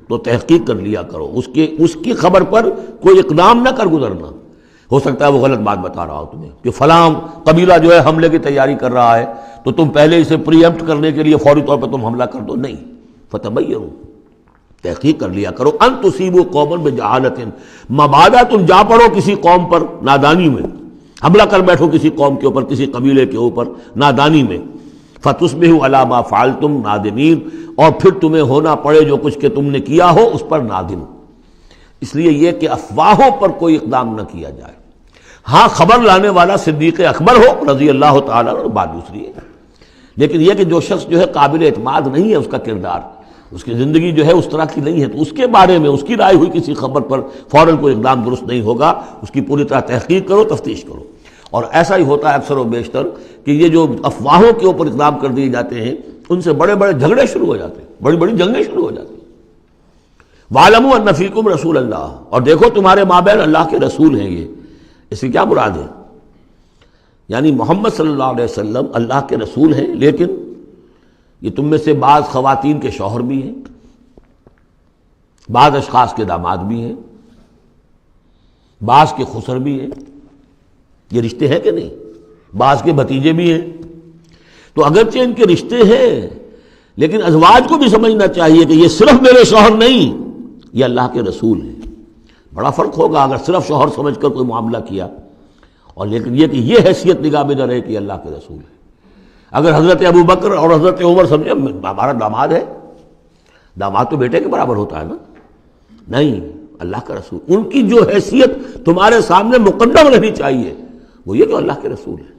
تو تحقیق کر لیا کرو، اس کی خبر پر کوئی اقدام نہ کر گزرنا. ہو سکتا ہے وہ غلط بات بتا رہا ہو تمہیں کہ فلاں قبیلہ جو ہے حملے کی تیاری کر رہا ہے، تو تم پہلے اسے پری ایمپٹ کرنے کے لیے فوری طور پر تم حملہ کر دو. نہیں، فتبینوا، تحقیق کر لیا کرو. ان تصیبوا قوما بجہالۃ، مبادا تم جا پڑو کسی قوم پر نادانی میں، حملہ کر بیٹھو کسی قوم کے اوپر، کسی قبیلے کے اوپر نادانی میں، فتصبحوا علی ما فعلتم نادمین، اور پھر تمہیں ہونا پڑے جو کچھ کہ تم نے کیا ہو اس پر نادم. اس لیے یہ کہ افواہوں پر کوئی اقدام نہ کیا جائے. ہاں خبر لانے والا صدیق اکبر ہو رضی اللہ تعالیٰ عنہ، بات دوسری ہے. لیکن یہ کہ جو شخص جو ہے قابل اعتماد نہیں ہے، اس کا کردار، اس کی زندگی جو ہے اس طرح کی نہیں ہے، تو اس کے بارے میں اس کی رائے ہوئی کسی خبر پر فوراً کوئی اقدام درست نہیں ہوگا. اس کی پوری طرح تحقیق کرو، تفتیش کرو. اور ایسا ہی ہوتا ہے اکثر و بیشتر کہ یہ جو افواہوں کے اوپر اقدام کر دیے جاتے ہیں، ان سے بڑے بڑے جھگڑے شروع ہو جاتے ہیں، بڑی بڑی جنگیں شروع ہو جاتی ہیں. وَاعْلَمُوا أَنَّ فِيكُمْ رَسُولَ اللَّهِ، اور دیکھو تمہارے مابین اللہ کے رسول ہیں. یہ اس کی کیا مراد ہے؟ یعنی محمد صلی اللہ علیہ وسلم اللہ کے رسول ہیں، لیکن یہ تم میں سے بعض خواتین کے شوہر بھی ہیں، بعض اشخاص کے داماد بھی ہیں، بعض کے خسر بھی ہیں. یہ رشتے ہیں کہ نہیں؟ بعض کے بھتیجے بھی ہیں. تو اگرچہ ان کے رشتے ہیں، لیکن ازواج کو بھی سمجھنا چاہیے کہ یہ صرف میرے شوہر نہیں، یہ اللہ کے رسول ہیں. بڑا فرق ہوگا اگر صرف شوہر سمجھ کر کوئی معاملہ کیا، اور لیکن یہ کہ یہ حیثیت نگاہ میں نہ رہے کہ اللہ کے رسول ہے. اگر حضرت ابو بکر اور حضرت عمر سمجھے ہمارا داماد ہے، داماد تو بیٹے کے برابر ہوتا ہے نا، نہیں، اللہ کا رسول. ان کی جو حیثیت تمہارے سامنے مقدم رہنی چاہیے وہ یہ کہ اللہ کے رسول ہے.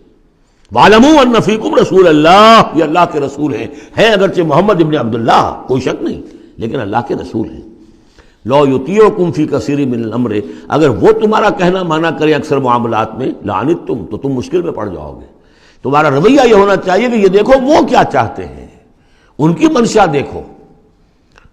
وَاعْلَمُوا أَنَّ فِيكُمْ رَسُولَ اللَّهِ، یہ اللہ کے رسول ہیں اگرچہ محمد ابن عبداللہ، کوئی شک نہیں، لیکن اللہ کے رسول ہیں. لَوْ يُطِيعُكُمْ فِي كَثِيرٍ مِّنَ الْأَمْرِ، اگر وہ تمہارا کہنا مانا کرے اکثر معاملات میں، لَعَنِتُّمْ، تو تم مشکل میں پڑ جاؤ گے. تمہارا رویہ یہ ہونا چاہیے کہ یہ دیکھو وہ کیا چاہتے ہیں، ان کی منشا دیکھو.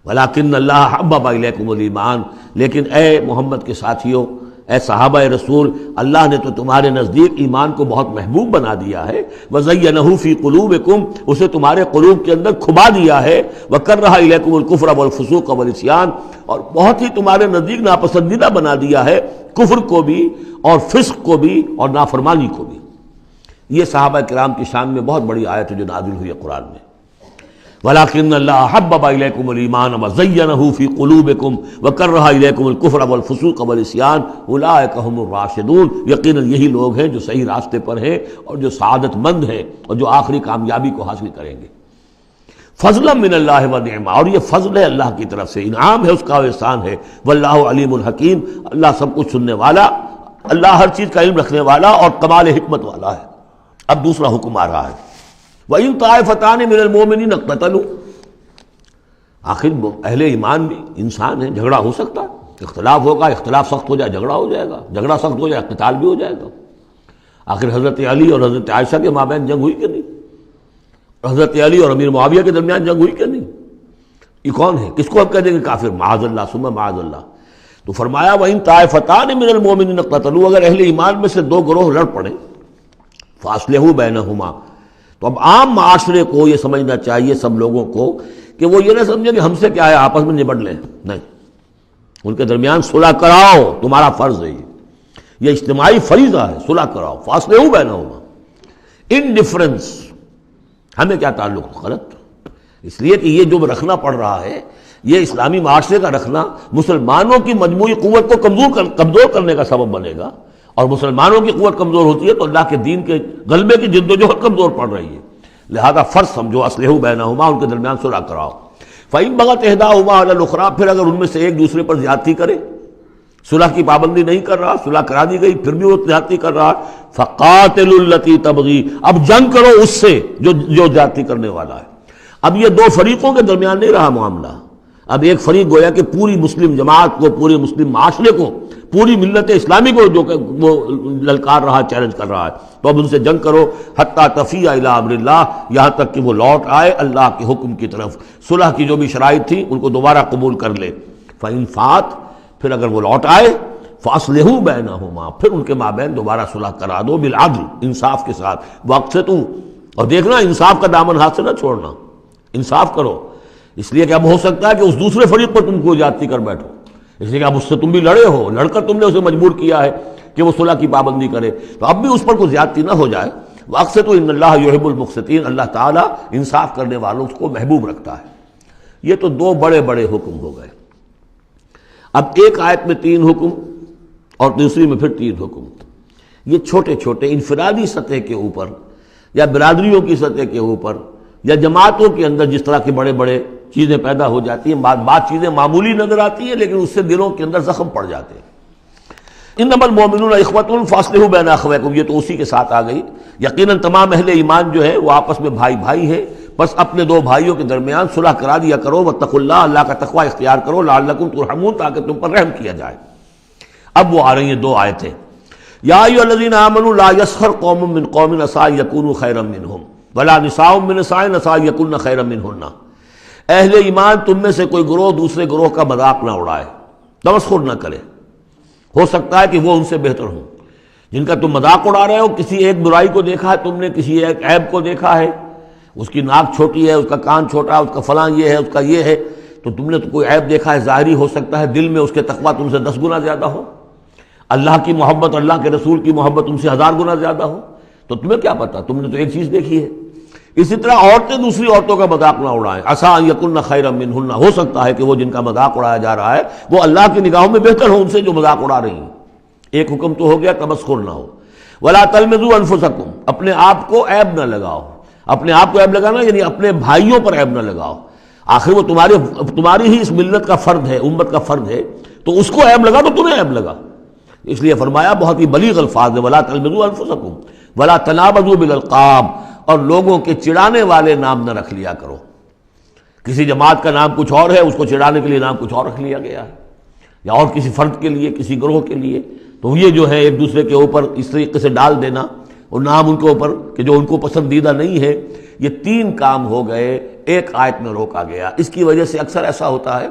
وَلَٰكِنَّ اللَّهَ حَبَّبَ إِلَيْكُمُ الْإِيمَانَ، لیکن اے محمد کے ساتھیوں، اے صحابہ رسول، اللہ نے تو تمہارے نزدیک ایمان کو بہت محبوب بنا دیا ہے. وَزَيَّنَهُ فِي قُلُوبِكُمْ، اسے تمہارے قلوب کے اندر کھبا دیا ہے. وَكَرَّهَ إِلَيْكُمُ الْكُفْرَ وَالْفُسُوقَ وَالْعِصْيَانَ، اور بہت ہی تمہارے نزدیک ناپسندیدہ بنا دیا ہے کفر کو بھی اور فسق کو بھی اور نافرمانی کو بھی. یہ صحابہ کرام کی شان میں بہت بڑی آیت ہے جو نازل ہوئی ہے قرآن میں. وَلَٰكِنَّ اللَّهَ حَبَّبَ إِلَيْكُمُ الْإِيمَانَ وَزَيَّنَهُ فِي قُلُوبِكُمْ وَكَرَّهَ إِلَيْكُمُ الْكُفْرَ وَالْفُسُوقَ وَالْعِصْيَانَ أُولَٰئِكَ هُمُ الرَّاشِدُونَ، یقیناً یہی لوگ ہیں جو صحیح راستے پر ہیں اور جو سعادت مند ہیں اور جو آخری کامیابی کو حاصل کریں گے. فضلا من اللہ ونعما، اور یہ فضل ہے اللہ کی طرف سے، انعام ہے اس کا، احسان ہے. واللہ علیم الحکیم، اللہ سب کچھ سننے والا، اللہ ہر چیز کا علم رکھنے والا اور کمال حکمت والا ہے. اب دوسرا حکم آ رہا ہے، وَإِن طَائِفَتَانِ مِنَ الْمُؤْمِنِينَ اقْتَتَلُوا، آخر اہل ایمان بھی انسان ہیں، جھگڑا ہو سکتا ہے، اختلاف ہوگا، اختلاف سخت ہو جائے جھگڑا ہو جائے گا، جھگڑا سخت ہو جائے قتال بھی ہو جائے گا. آخر حضرت علی اور حضرت عائشہ کے مابین جنگ ہوئی کہ نہیں؟ حضرت علی اور امیر معاویہ کے درمیان جنگ ہوئی کہ نہیں؟ یہ کون ہے؟ کس کو ہم کہہ دیں گے کافر؟ معاذ اللہ ثم معاذ اللہ. تو فرمایا وَإِن طَائِفَتَانِ مِنَ الْمُؤْمِنِينَ اقْتَتَلُوا، اگر اہل ایمان میں سے 2 گروہ لڑ پڑیں، فَأَصْلِحُوا بَيْنَهُمَا، تو اب عام معاشرے کو یہ سمجھنا چاہیے، سب لوگوں کو، کہ وہ یہ نہ سمجھے کہ ہم سے کیا ہے، آپس میں نبڑ لیں. نہیں، ان کے درمیان صلح کراؤ، تمہارا فرض ہے، یہ اجتماعی فریضہ ہے، صلح کراؤ. فَأَصْلِحُوا بَيْنَهُمَا، انڈیفرنس ہمیں کیا تعلق؟ غلط. اس لیے کہ یہ جو رکھنا پڑ رہا ہے، یہ اسلامی معاشرے کا رکھنا مسلمانوں کی مجموعی قوت کو کمزور کرنے کا سبب بنے گا، اور مسلمانوں کی قوت کمزور ہوتی ہے تو اللہ کے دین کے غلبے کی جد و جہد کمزور پڑ رہی ہے. لہذا فرض سمجھو، اصلحوا بینہما، ان کے درمیان صلح کراؤ. فَإِن بَغَتْ إِحْدَاهُمَا عَلَى الْأُخْرَىٰ، پھر اگر ان میں سے ایک دوسرے پر زیادتی کرے، صلح کی پابندی نہیں کر رہا، صلح کرا دی گئی پھر بھی وہ زیادتی کر رہا، فقاتلوا التی تبغی، اب جنگ کرو اس سے جو زیادتی کرنے والا ہے۔ اب یہ دو فریقوں کے درمیان نہیں رہا معاملہ، اب ایک فریق گویا کہ پوری مسلم جماعت کو، پورے مسلم معاشرے کو، پوری ملت اسلامی کو جو کہ وہ للکار رہا، چیلنج کر رہا ہے، تو اب ان سے جنگ کرو حتی تفیء الی امر اللہ، یہاں تک کہ وہ لوٹ آئے اللہ کے حکم کی طرف۔ صلح کی جو بھی شرائط تھی ان کو دوبارہ قبول کر لے۔ فإن فات، پھر اگر وہ لوٹ آئے، فاصلحوا بینہما، پھر ان کے مابین دوبارہ صلح کرا دو، بالعدل، انصاف کے ساتھ، واقسطوا، اور دیکھنا انصاف کا دامن ہاتھ سے نہ چھوڑنا، انصاف کرو، اس لیے کہ اب ہو سکتا ہے کہ اس دوسرے فریق پر تم کو زیادتی کر بیٹھو، اس لیے کہ اب اس سے تم بھی لڑے ہو، لڑ کر تم نے اسے مجبور کیا ہے کہ وہ صلح کی پابندی کرے، تو اب بھی اس پر کوئی زیادتی نہ ہو جائے۔ واقسطوا ان اللہ یحب المقسطین، اللہ تعالیٰ انصاف کرنے والوں کو محبوب رکھتا ہے۔ یہ تو دو بڑے بڑے حکم ہو گئے۔ اب ایک آیت میں 3 حکم اور دوسری میں پھر 3 حکم، یہ چھوٹے چھوٹے انفرادی سطح کے اوپر یا برادریوں کی سطح کے اوپر یا جماعتوں کے اندر جس طرح کے بڑے بڑے چیزیں پیدا ہو جاتی ہیں، بعض چیزیں معمولی نظر آتی ہیں لیکن اس سے دلوں کے اندر زخم پڑ جاتے ہیں۔ انما المؤمنون اخوة فاصلحوا بین اخویکم، یہ تو اسی کے ساتھ آ گئی۔ یقیناً تمام اہل ایمان جو ہے وہ آپس میں بھائی بھائی ہے، بس اپنے دو بھائیوں کے درمیان صلح کرا دیا کرو، واتقوا اللہ، اللہ کا تقوی اختیار کرو، لعلکم ترحمون، تاکہ تم پر رحم کیا جائے۔ اب وہ آ رہی ہیں 2 آیتیں، یا ایھا الذین آمنوا لا یسخر قوم من قوم عسى ان یکونوا خیرا منہم ولا نساء من نساء عسى ان یکن خیرا منہن، اہل ایمان تم میں سے کوئی گروہ دوسرے گروہ کا مذاق نہ اڑائے، تمسخر نہ کرے، ہو سکتا ہے کہ وہ ان سے بہتر ہوں۔ جن کا تم مذاق اڑا رہے ہو، کسی ایک برائی کو دیکھا ہے تم نے، کسی ایک عیب کو دیکھا ہے، اس کی ناک چھوٹی ہے، اس کا کان چھوٹا ہے، اس کا فلاں یہ ہے، اس کا یہ ہے، تو تم نے تو کوئی عیب دیکھا ہے ظاہری، ہو سکتا ہے دل میں اس کے تقویٰ تم سے 10 گنا زیادہ ہو، اللہ کی محبت، اللہ کے رسول کی محبت تم سے 1000 گنا زیادہ ہو، تو تمہیں کیا پتا، تم نے تو ایک چیز دیکھی ہے۔ اسی طرح عورتیں دوسری عورتوں کا مذاق نہ اڑائیں، عسى ان یکن خیرا منہن، ہو سکتا ہے کہ وہ جن کا مذاق اڑایا جا رہا ہے وہ اللہ کی نگاہوں میں بہتر ہو ان سے جو مذاق اڑا رہی ہیں۔ ایک حکم تو ہو گیا تمسخر نہ ہو۔ ولا تلمزوا انفسکم، اپنے آپ کو عیب نہ لگاؤ، اپنے آپ کو عیب لگانا یعنی اپنے بھائیوں پر عیب نہ لگاؤ، آخر وہ تمہاری ہی اس ملت کا فرد ہے، امت کا فرد ہے، تو اس کو عیب لگا تو تمہیں عیب لگا، اس لیے فرمایا بہت ہی بلیغ الفاظ ہے، ولا تلمزوا انفسکم ولا تنابزوا بالالقاب، اور لوگوں کے چڑانے والے نام نہ رکھ لیا کرو۔ کسی جماعت کا نام کچھ اور ہے، اس کو چڑانے کے لیے نام کچھ اور رکھ لیا گیا ہے، یا اور کسی فرد کے لیے، کسی گروہ کے لیے، تو یہ جو ہے ایک دوسرے کے اوپر اس طریقے سے ڈال دینا اور نام ان کے اوپر کہ جو ان کو پسندیدہ نہیں ہے، یہ 3 کام ہو گئے، ایک آیت میں روکا گیا۔ اس کی وجہ سے اکثر ایسا ہوتا ہے،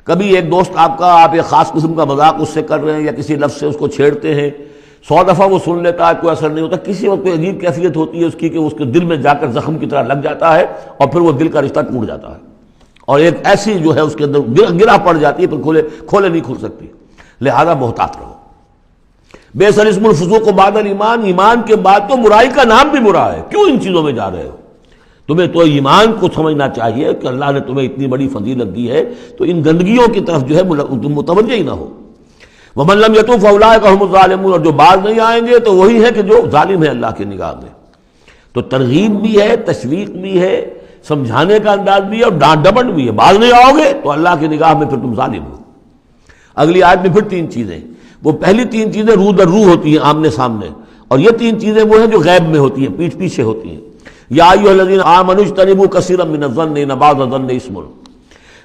کبھی ایک دوست آپ ایک خاص قسم کا مذاق اس سے کر رہے ہیں یا کسی لفظ سے اس کو چھیڑتے ہیں، 100 دفعہ وہ سن لیتا ہے، کوئی اثر نہیں ہوتا، کسی وقت کوئی عجیب کیفیت ہوتی ہے اس کی کہ اس کے دل میں جا کر زخم کی طرح لگ جاتا ہے اور پھر وہ دل کا رشتہ ٹوٹ جاتا ہے، اور ایک ایسی جو ہے اس کے اندر گرہ پڑ جاتی ہے، پھر کھولے نہیں کھل سکتی۔ لہذا محتاط رہو۔ بئس الاسم الفسوق بعد الایمان، ایمان کے بعد تو برائی کا نام بھی برا ہے، کیوں ان چیزوں میں جا رہے ہو؟ تمہیں تو ایمان کو سمجھنا چاہیے کہ اللہ نے تمہیں اتنی بڑی فضیلت دی ہے، تو ان گندگیوں کی طرف جو ہے تم متوجہ ہی نہ ہو۔ ومن لم یتوب فاولئک هم الظالمون، اور جو باز نہیں آئیں گے تو وہی ہے کہ جو ظالم ہے اللہ کی نگاہ میں۔ تو ترغیب بھی ہے، تشویق بھی ہے، سمجھانے کا انداز بھی ہے، اور ڈانٹ ڈپٹ بھی ہے۔ باز نہیں آؤ گے تو اللہ کی نگاہ میں پھر تم ظالم ہو۔ اگلی آیت میں پھر 3 چیزیں، وہ پہلی 3 چیزیں رو در رو ہوتی ہیں آمنے سامنے، اور یہ 3 چیزیں وہ ہیں جو غیب میں ہوتی ہیں، پیٹھ پیچھے ہوتی ہیں۔ یا ایھا الذین آمنوا اجتنبوا کثیرا من الظن ان بعض الظن اثم،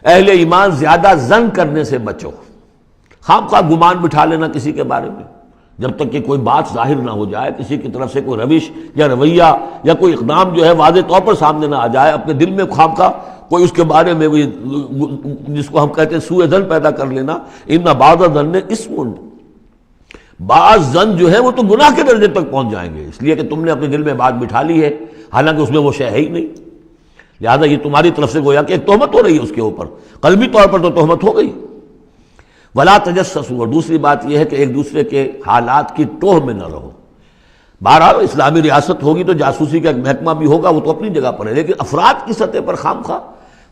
اہل ایمان زیادہ ظن کرنے سے بچو، خام خواہ گمان بٹھا لینا کسی کے بارے میں، جب تک کہ کوئی بات ظاہر نہ ہو جائے، کسی کی طرف سے کوئی روش یا رویہ یا کوئی اقدام جو ہے واضح طور پر سامنے نہ آ جائے، اپنے دل میں خام خواہ کوئی اس کے بارے میں جس کو ہم کہتے ہیں سوء ظن پیدا کر لینا، ان بعض الظن اثم، بعض ظن جو ہے وہ تو گناہ کے درجے تک پہنچ جائیں گے، اس لیے کہ تم نے اپنے دل میں بات بٹھا لی ہے، حالانکہ اس میں وہ شے ہے ہی نہیں، لہذا یہ تمہاری طرف سے گویا کہ ایک تہمت ہو رہی ہے اس کے اوپر، قلبی طور پر تو تہمت ہو گئی۔ ولا تجسسوا، اور دوسری بات یہ ہے کہ ایک دوسرے کے حالات کی ٹوہ میں نہ رہو۔ بہرحال اسلامی ریاست ہوگی تو جاسوسی کا ایک محکمہ بھی ہوگا، وہ تو اپنی جگہ پر ہے، لیکن افراد کی سطح پر خام خواہ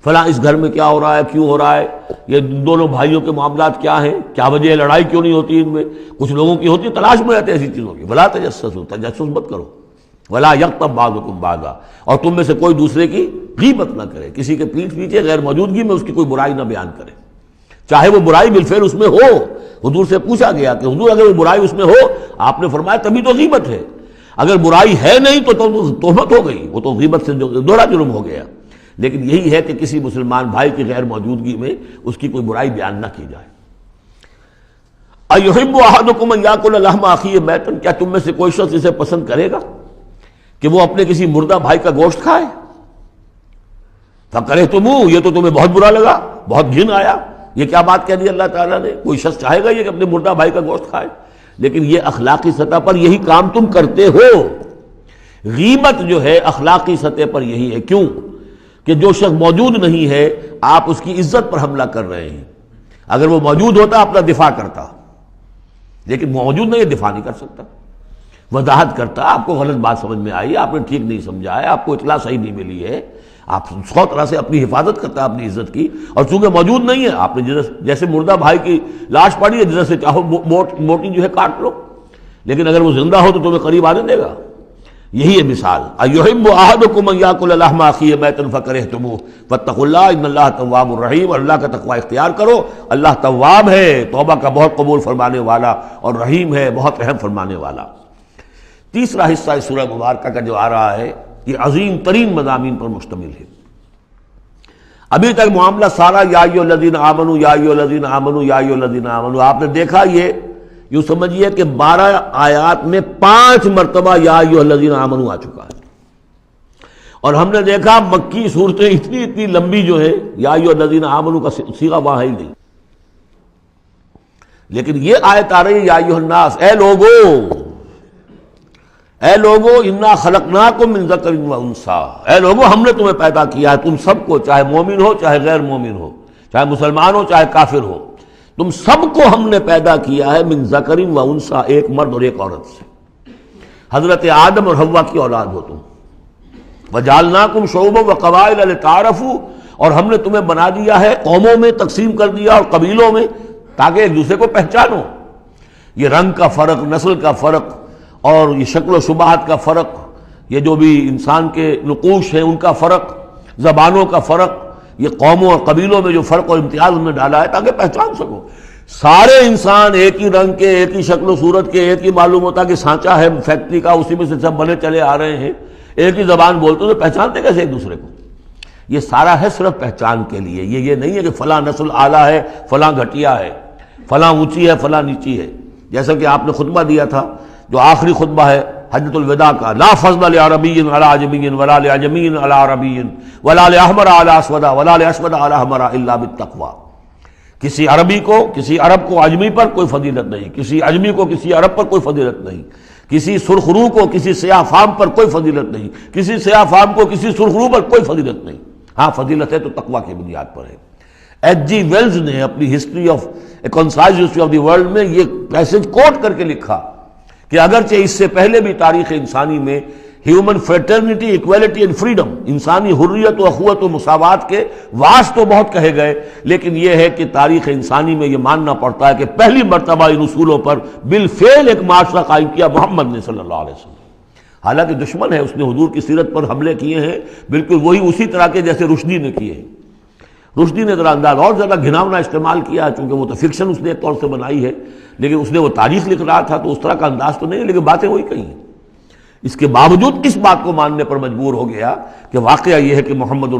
فلاں اس گھر میں کیا ہو رہا ہے، کیوں ہو رہا ہے، یہ دونوں بھائیوں کے معاملات کیا ہیں، کیا وجہ ہے، لڑائی کیوں نہیں ہوتی ان میں، کچھ لوگوں کی ہوتی ہے، تلاش میں رہتے ہیں ایسی چیزوں کی۔ ولا تجسسوا، تجسس مت کرو۔ ولا یغتب بعضکم بعضا، اور تم میں سے کوئی دوسرے کی غیبت نہ کرے، کسی کے پیٹھ پیچھے غیر موجودگی میں اس کی کوئی برائی نہ بیان کرے، چاہے وہ برائی بالفعل اس میں ہو، حضور سے پوچھا گیا کہ حضور اگر وہ برائی اس میں ہو، آپ نے فرمایا تبھی تو غیبت ہے، اگر برائی ہے نہیں تو تہمت ہو گئی، وہ تو غیبت سے دوہرا جرم ہو گیا۔ لیکن یہی ہے کہ کسی مسلمان بھائی کی غیر موجودگی میں اس کی کوئی برائی بیان نہ کی جائے۔ اَيُحِبُّ أَحَدُكُمْ أَن يَأْكُلَ لَحْمَ أَخِيهِ مَيْتًا، کیا تم میں سے کوئی شخص اسے پسند کرے گا کہ وہ اپنے کسی مردہ بھائی کا گوشت کھائے؟ فَكَرِهْتُمُوهُ، یہ تو تمہیں بہت برا لگا، بہت گھن آیا، یہ کیا بات کہہ دی اللہ تعالیٰ نے؟ کوئی شخص چاہے گا یہ کہ اپنے مردہ بھائی کا گوشت کھائے؟ لیکن یہ اخلاقی سطح پر یہی کام تم کرتے ہو۔ غیبت جو ہے اخلاقی سطح پر یہی ہے۔ کیوں؟ کہ جو شخص موجود نہیں ہے آپ اس کی عزت پر حملہ کر رہے ہیں۔ اگر وہ موجود ہوتا اپنا دفاع کرتا، لیکن موجود نہیں، دفاع نہیں کر سکتا، وضاحت کرتا، آپ کو غلط بات سمجھ میں آئی، آپ نے ٹھیک نہیں سمجھا ہے، آپ کو اطلاع صحیح نہیں ملی ہے، آپ 100 طرح سے اپنی حفاظت کرتا ہے اپنی عزت کی، اور چونکہ موجود نہیں ہے آپ نے جیسے مردہ بھائی کی لاش پڑی ہے جیسے چاہو موٹی جو ہے کاٹ لو، لیکن اگر وہ زندہ ہو تو تمہیں قریب آنے دے گا۔ یہی ہے مثال۔ اَيُحِبُّ أَحَدُكُمْ أَن يَأْكُلَ لَحْمَ أَخِيهِ مَيْتًا فَكَرِهْتُمُوهُ وَاتَّقُوا اللَّهَ إِنَّ اللَّهَ تَوَّابٌ رَحِيمٌ، اور اللہ کا تقوی اختیار کرو، اللہ تواب ہے، توبہ کا بہت قبول فرمانے والا، اور رحیم ہے، بہت رحم فرمانے والا۔ تیسرا حصہ اس سورہ مبارکہ کا جو آ رہا ہے یہ عظیم ترین مضامین پر مشتمل ہے۔ ابھی تک معاملہ سارا یا ایھا الذین آمنوا یا ایھا الذین آمنوا یا ایھا الذین آمنوا، آپ نے دیکھا یہ یوں سمجھیے کہ 12 آیات میں 5 مرتبہ یا ایھا الذین آمنوا آ چکا ہے، اور ہم نے دیکھا مکی صورتیں اتنی لمبی جو ہے یا ایھا الذین آمنوا کا صیغہ وہاں ہے ہی نہیں، لیکن یہ آیت آ رہی ہے یا ایھا الناس، اے لوگو انا خلقناکم من ذکر و انثی، اے لوگو ہم نے تمہیں پیدا کیا ہے، تم سب کو، چاہے مومن ہو چاہے غیر مومن ہو، چاہے مسلمان ہو چاہے کافر ہو، تم سب کو ہم نے پیدا کیا ہے من ذکر و انثی، ایک مرد اور ایک عورت سے۔ حضرت آدم اور حوا کی اولاد ہو تم۔ وجعلناکم شعوبا وقبائل لتعارفوا، اور ہم نے تمہیں بنا دیا ہے، قوموں میں تقسیم کر دیا اور قبیلوں میں، تاکہ ایک دوسرے کو پہچانو۔ یہ رنگ کا فرق، نسل کا فرق، اور یہ شکل و شبہات کا فرق، یہ جو بھی انسان کے نقوش ہیں ان کا فرق، زبانوں کا فرق، یہ قوموں اور قبیلوں میں جو فرق اور امتیاز ہم نے ڈالا ہے تاکہ پہچان سکو۔ سارے انسان ایک ہی رنگ کے، ایک ہی شکل و صورت کے، ایک ہی معلوم ہوتا کہ سانچہ ہے فیکٹری کا، اسی میں سے سب بنے چلے آ رہے ہیں، ایک ہی زبان بولتے تو پہچانتے کیسے ایک دوسرے کو؟ یہ سارا ہے صرف پہچان کے لیے، یہ نہیں ہے کہ فلاں نسل اعلیٰ ہے، فلاں گھٹیا ہے، فلاں اونچی ہے، فلاں نیچی ہے۔ جیسا کہ آپ نے خطبہ دیا تھا جو آخری خطبہ ہے حجۃ الوداع کا، لا فضل لعربی علی عجمی ولا لعجمی علی عربی ولا لاحمر علی اسود ولا لاسود علی احمر الا بالتقوی، کسی عربی کو، کسی عرب کو عجمی پر کوئی فضیلت نہیں، کسی عجمی کو کسی عرب پر کوئی فضیلت نہیں، کسی سرخرو کو کسی سیاہ فام پر کوئی فضیلت نہیں، کسی سیاہ فام کو کسی سرخرو پر کوئی فضیلت نہیں۔ ہاں فضیلت ہے تو تقوی کی بنیاد پر ہے۔ ایچ جی ویلز نے اپنی history of a concise history of the world میں یہ پیسج کوٹ کر کے لکھا کہ اگرچہ اس سے پہلے بھی تاریخ انسانی میں human fraternity, equality and freedom, انسانی حریت و اخوت و مساوات کے واس تو بہت کہے گئے، لیکن یہ ہے کہ تاریخ انسانی میں یہ ماننا پڑتا ہے کہ پہلی مرتبہ ان اصولوں پر بالفعل ایک معاشرہ قائم کیا محمد نے صلی اللہ علیہ وسلم۔ حالانکہ دشمن ہے، اس نے حضور کی سیرت پر حملے کیے ہیں بالکل وہی اسی طرح کے جیسے رشدی نے کیے ہیں۔ رشدی نے ذرا انداز اور زیادہ گھناؤنا استعمال کیا، چونکہ وہ تو فکشن اس نے ایک طور سے بنائی ہے، لیکن اس نے وہ تاریخ لکھ رہا تھا تو اس طرح کا انداز تو نہیں ہے، لیکن باتیں وہی کہی ہیں۔ اس کے باوجود کس بات کو ماننے پر مجبور ہو گیا کہ واقعہ یہ ہے کہ محمد نے،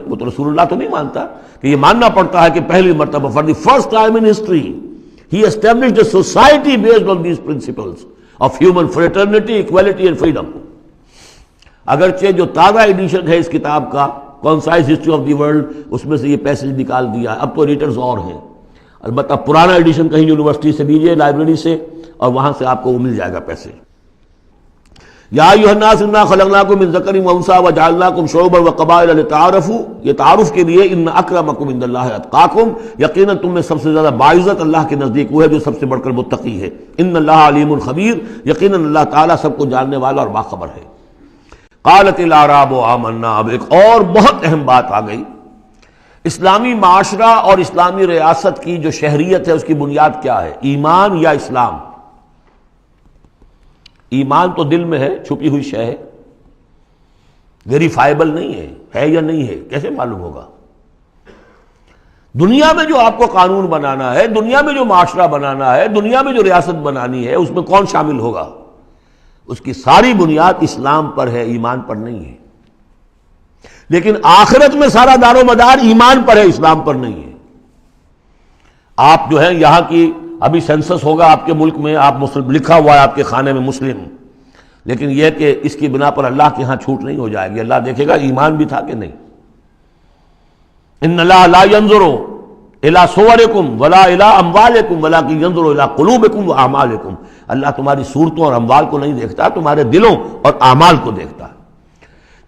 وہ تو رسول اللہ تو نہیں مانتا، کہ یہ ماننا پڑتا ہے کہ پہلی مرتبہ for the first time in history he established a society based on these principles of human fraternity, equality and freedom. اگرچہ جو تازہ ایڈیشن ہے اس کتاب کا concise history of the world, اس میں سے یہ پیسج نکال دیا ہے، اب تو ایڈیٹرز اور ہیں، البتہ پرانا ایڈیشن کہیں یونیورسٹی سے لیجیے، لائبریری سے، اور وہاں سے آپ کو وہ مل جائے گا پیسج۔ یا ایھا الناس انا خلقناکم من ذکر و انثی وجعلناکم شعوبا وقبائل لتعارفوا، یہ تعارف کے لیے، ان اکرمکم عند اللہ اتقاکم، یقیناً تم میں سب سے زیادہ باعزت اللہ کے نزدیک وہ ہے جو سب سے بڑھ کر متقی ہے۔ ان اللہ علیم خبیر، یقیناً اللہ تعالیٰ سب کو جاننے والا اور باخبر ہے۔ قالت الاعراب آمنا، اب ایک اور بہت اہم بات آ گئی۔ اسلامی معاشرہ اور اسلامی ریاست کی جو شہریت ہے اس کی بنیاد کیا ہے؟ ایمان یا اسلام؟ ایمان تو دل میں ہے، چھپی ہوئی شے ہے، ویریفائبل نہیں ہے یا نہیں ہے، کیسے معلوم ہوگا؟ دنیا میں جو آپ کو قانون بنانا ہے، دنیا میں جو معاشرہ بنانا ہے، دنیا میں جو ریاست بنانی ہے، اس میں کون شامل ہوگا؟ اس کی ساری بنیاد اسلام پر ہے، ایمان پر نہیں ہے۔ لیکن آخرت میں سارا دار و مدار ایمان پر ہے، اسلام پر نہیں ہے۔ آپ جو ہے یہاں کی ابھی سینسس ہوگا آپ کے ملک میں، آپ مسلم لکھا ہوا ہے آپ کے خانے میں مسلم، لیکن یہ کہ اس کی بنا پر اللہ کے ہاں چھوٹ نہیں ہو جائے گی، اللہ دیکھے گا ایمان بھی تھا کہ نہیں۔ ان اللہ لا ينظر الى صورکم ولا الى اموالکم ولکن ينظر الى قلوبکم واعمالکم، اللہ تمہاری صورتوں اور اموال کو نہیں دیکھتا، تمہارے دلوں اور اعمال کو دیکھتا ہے۔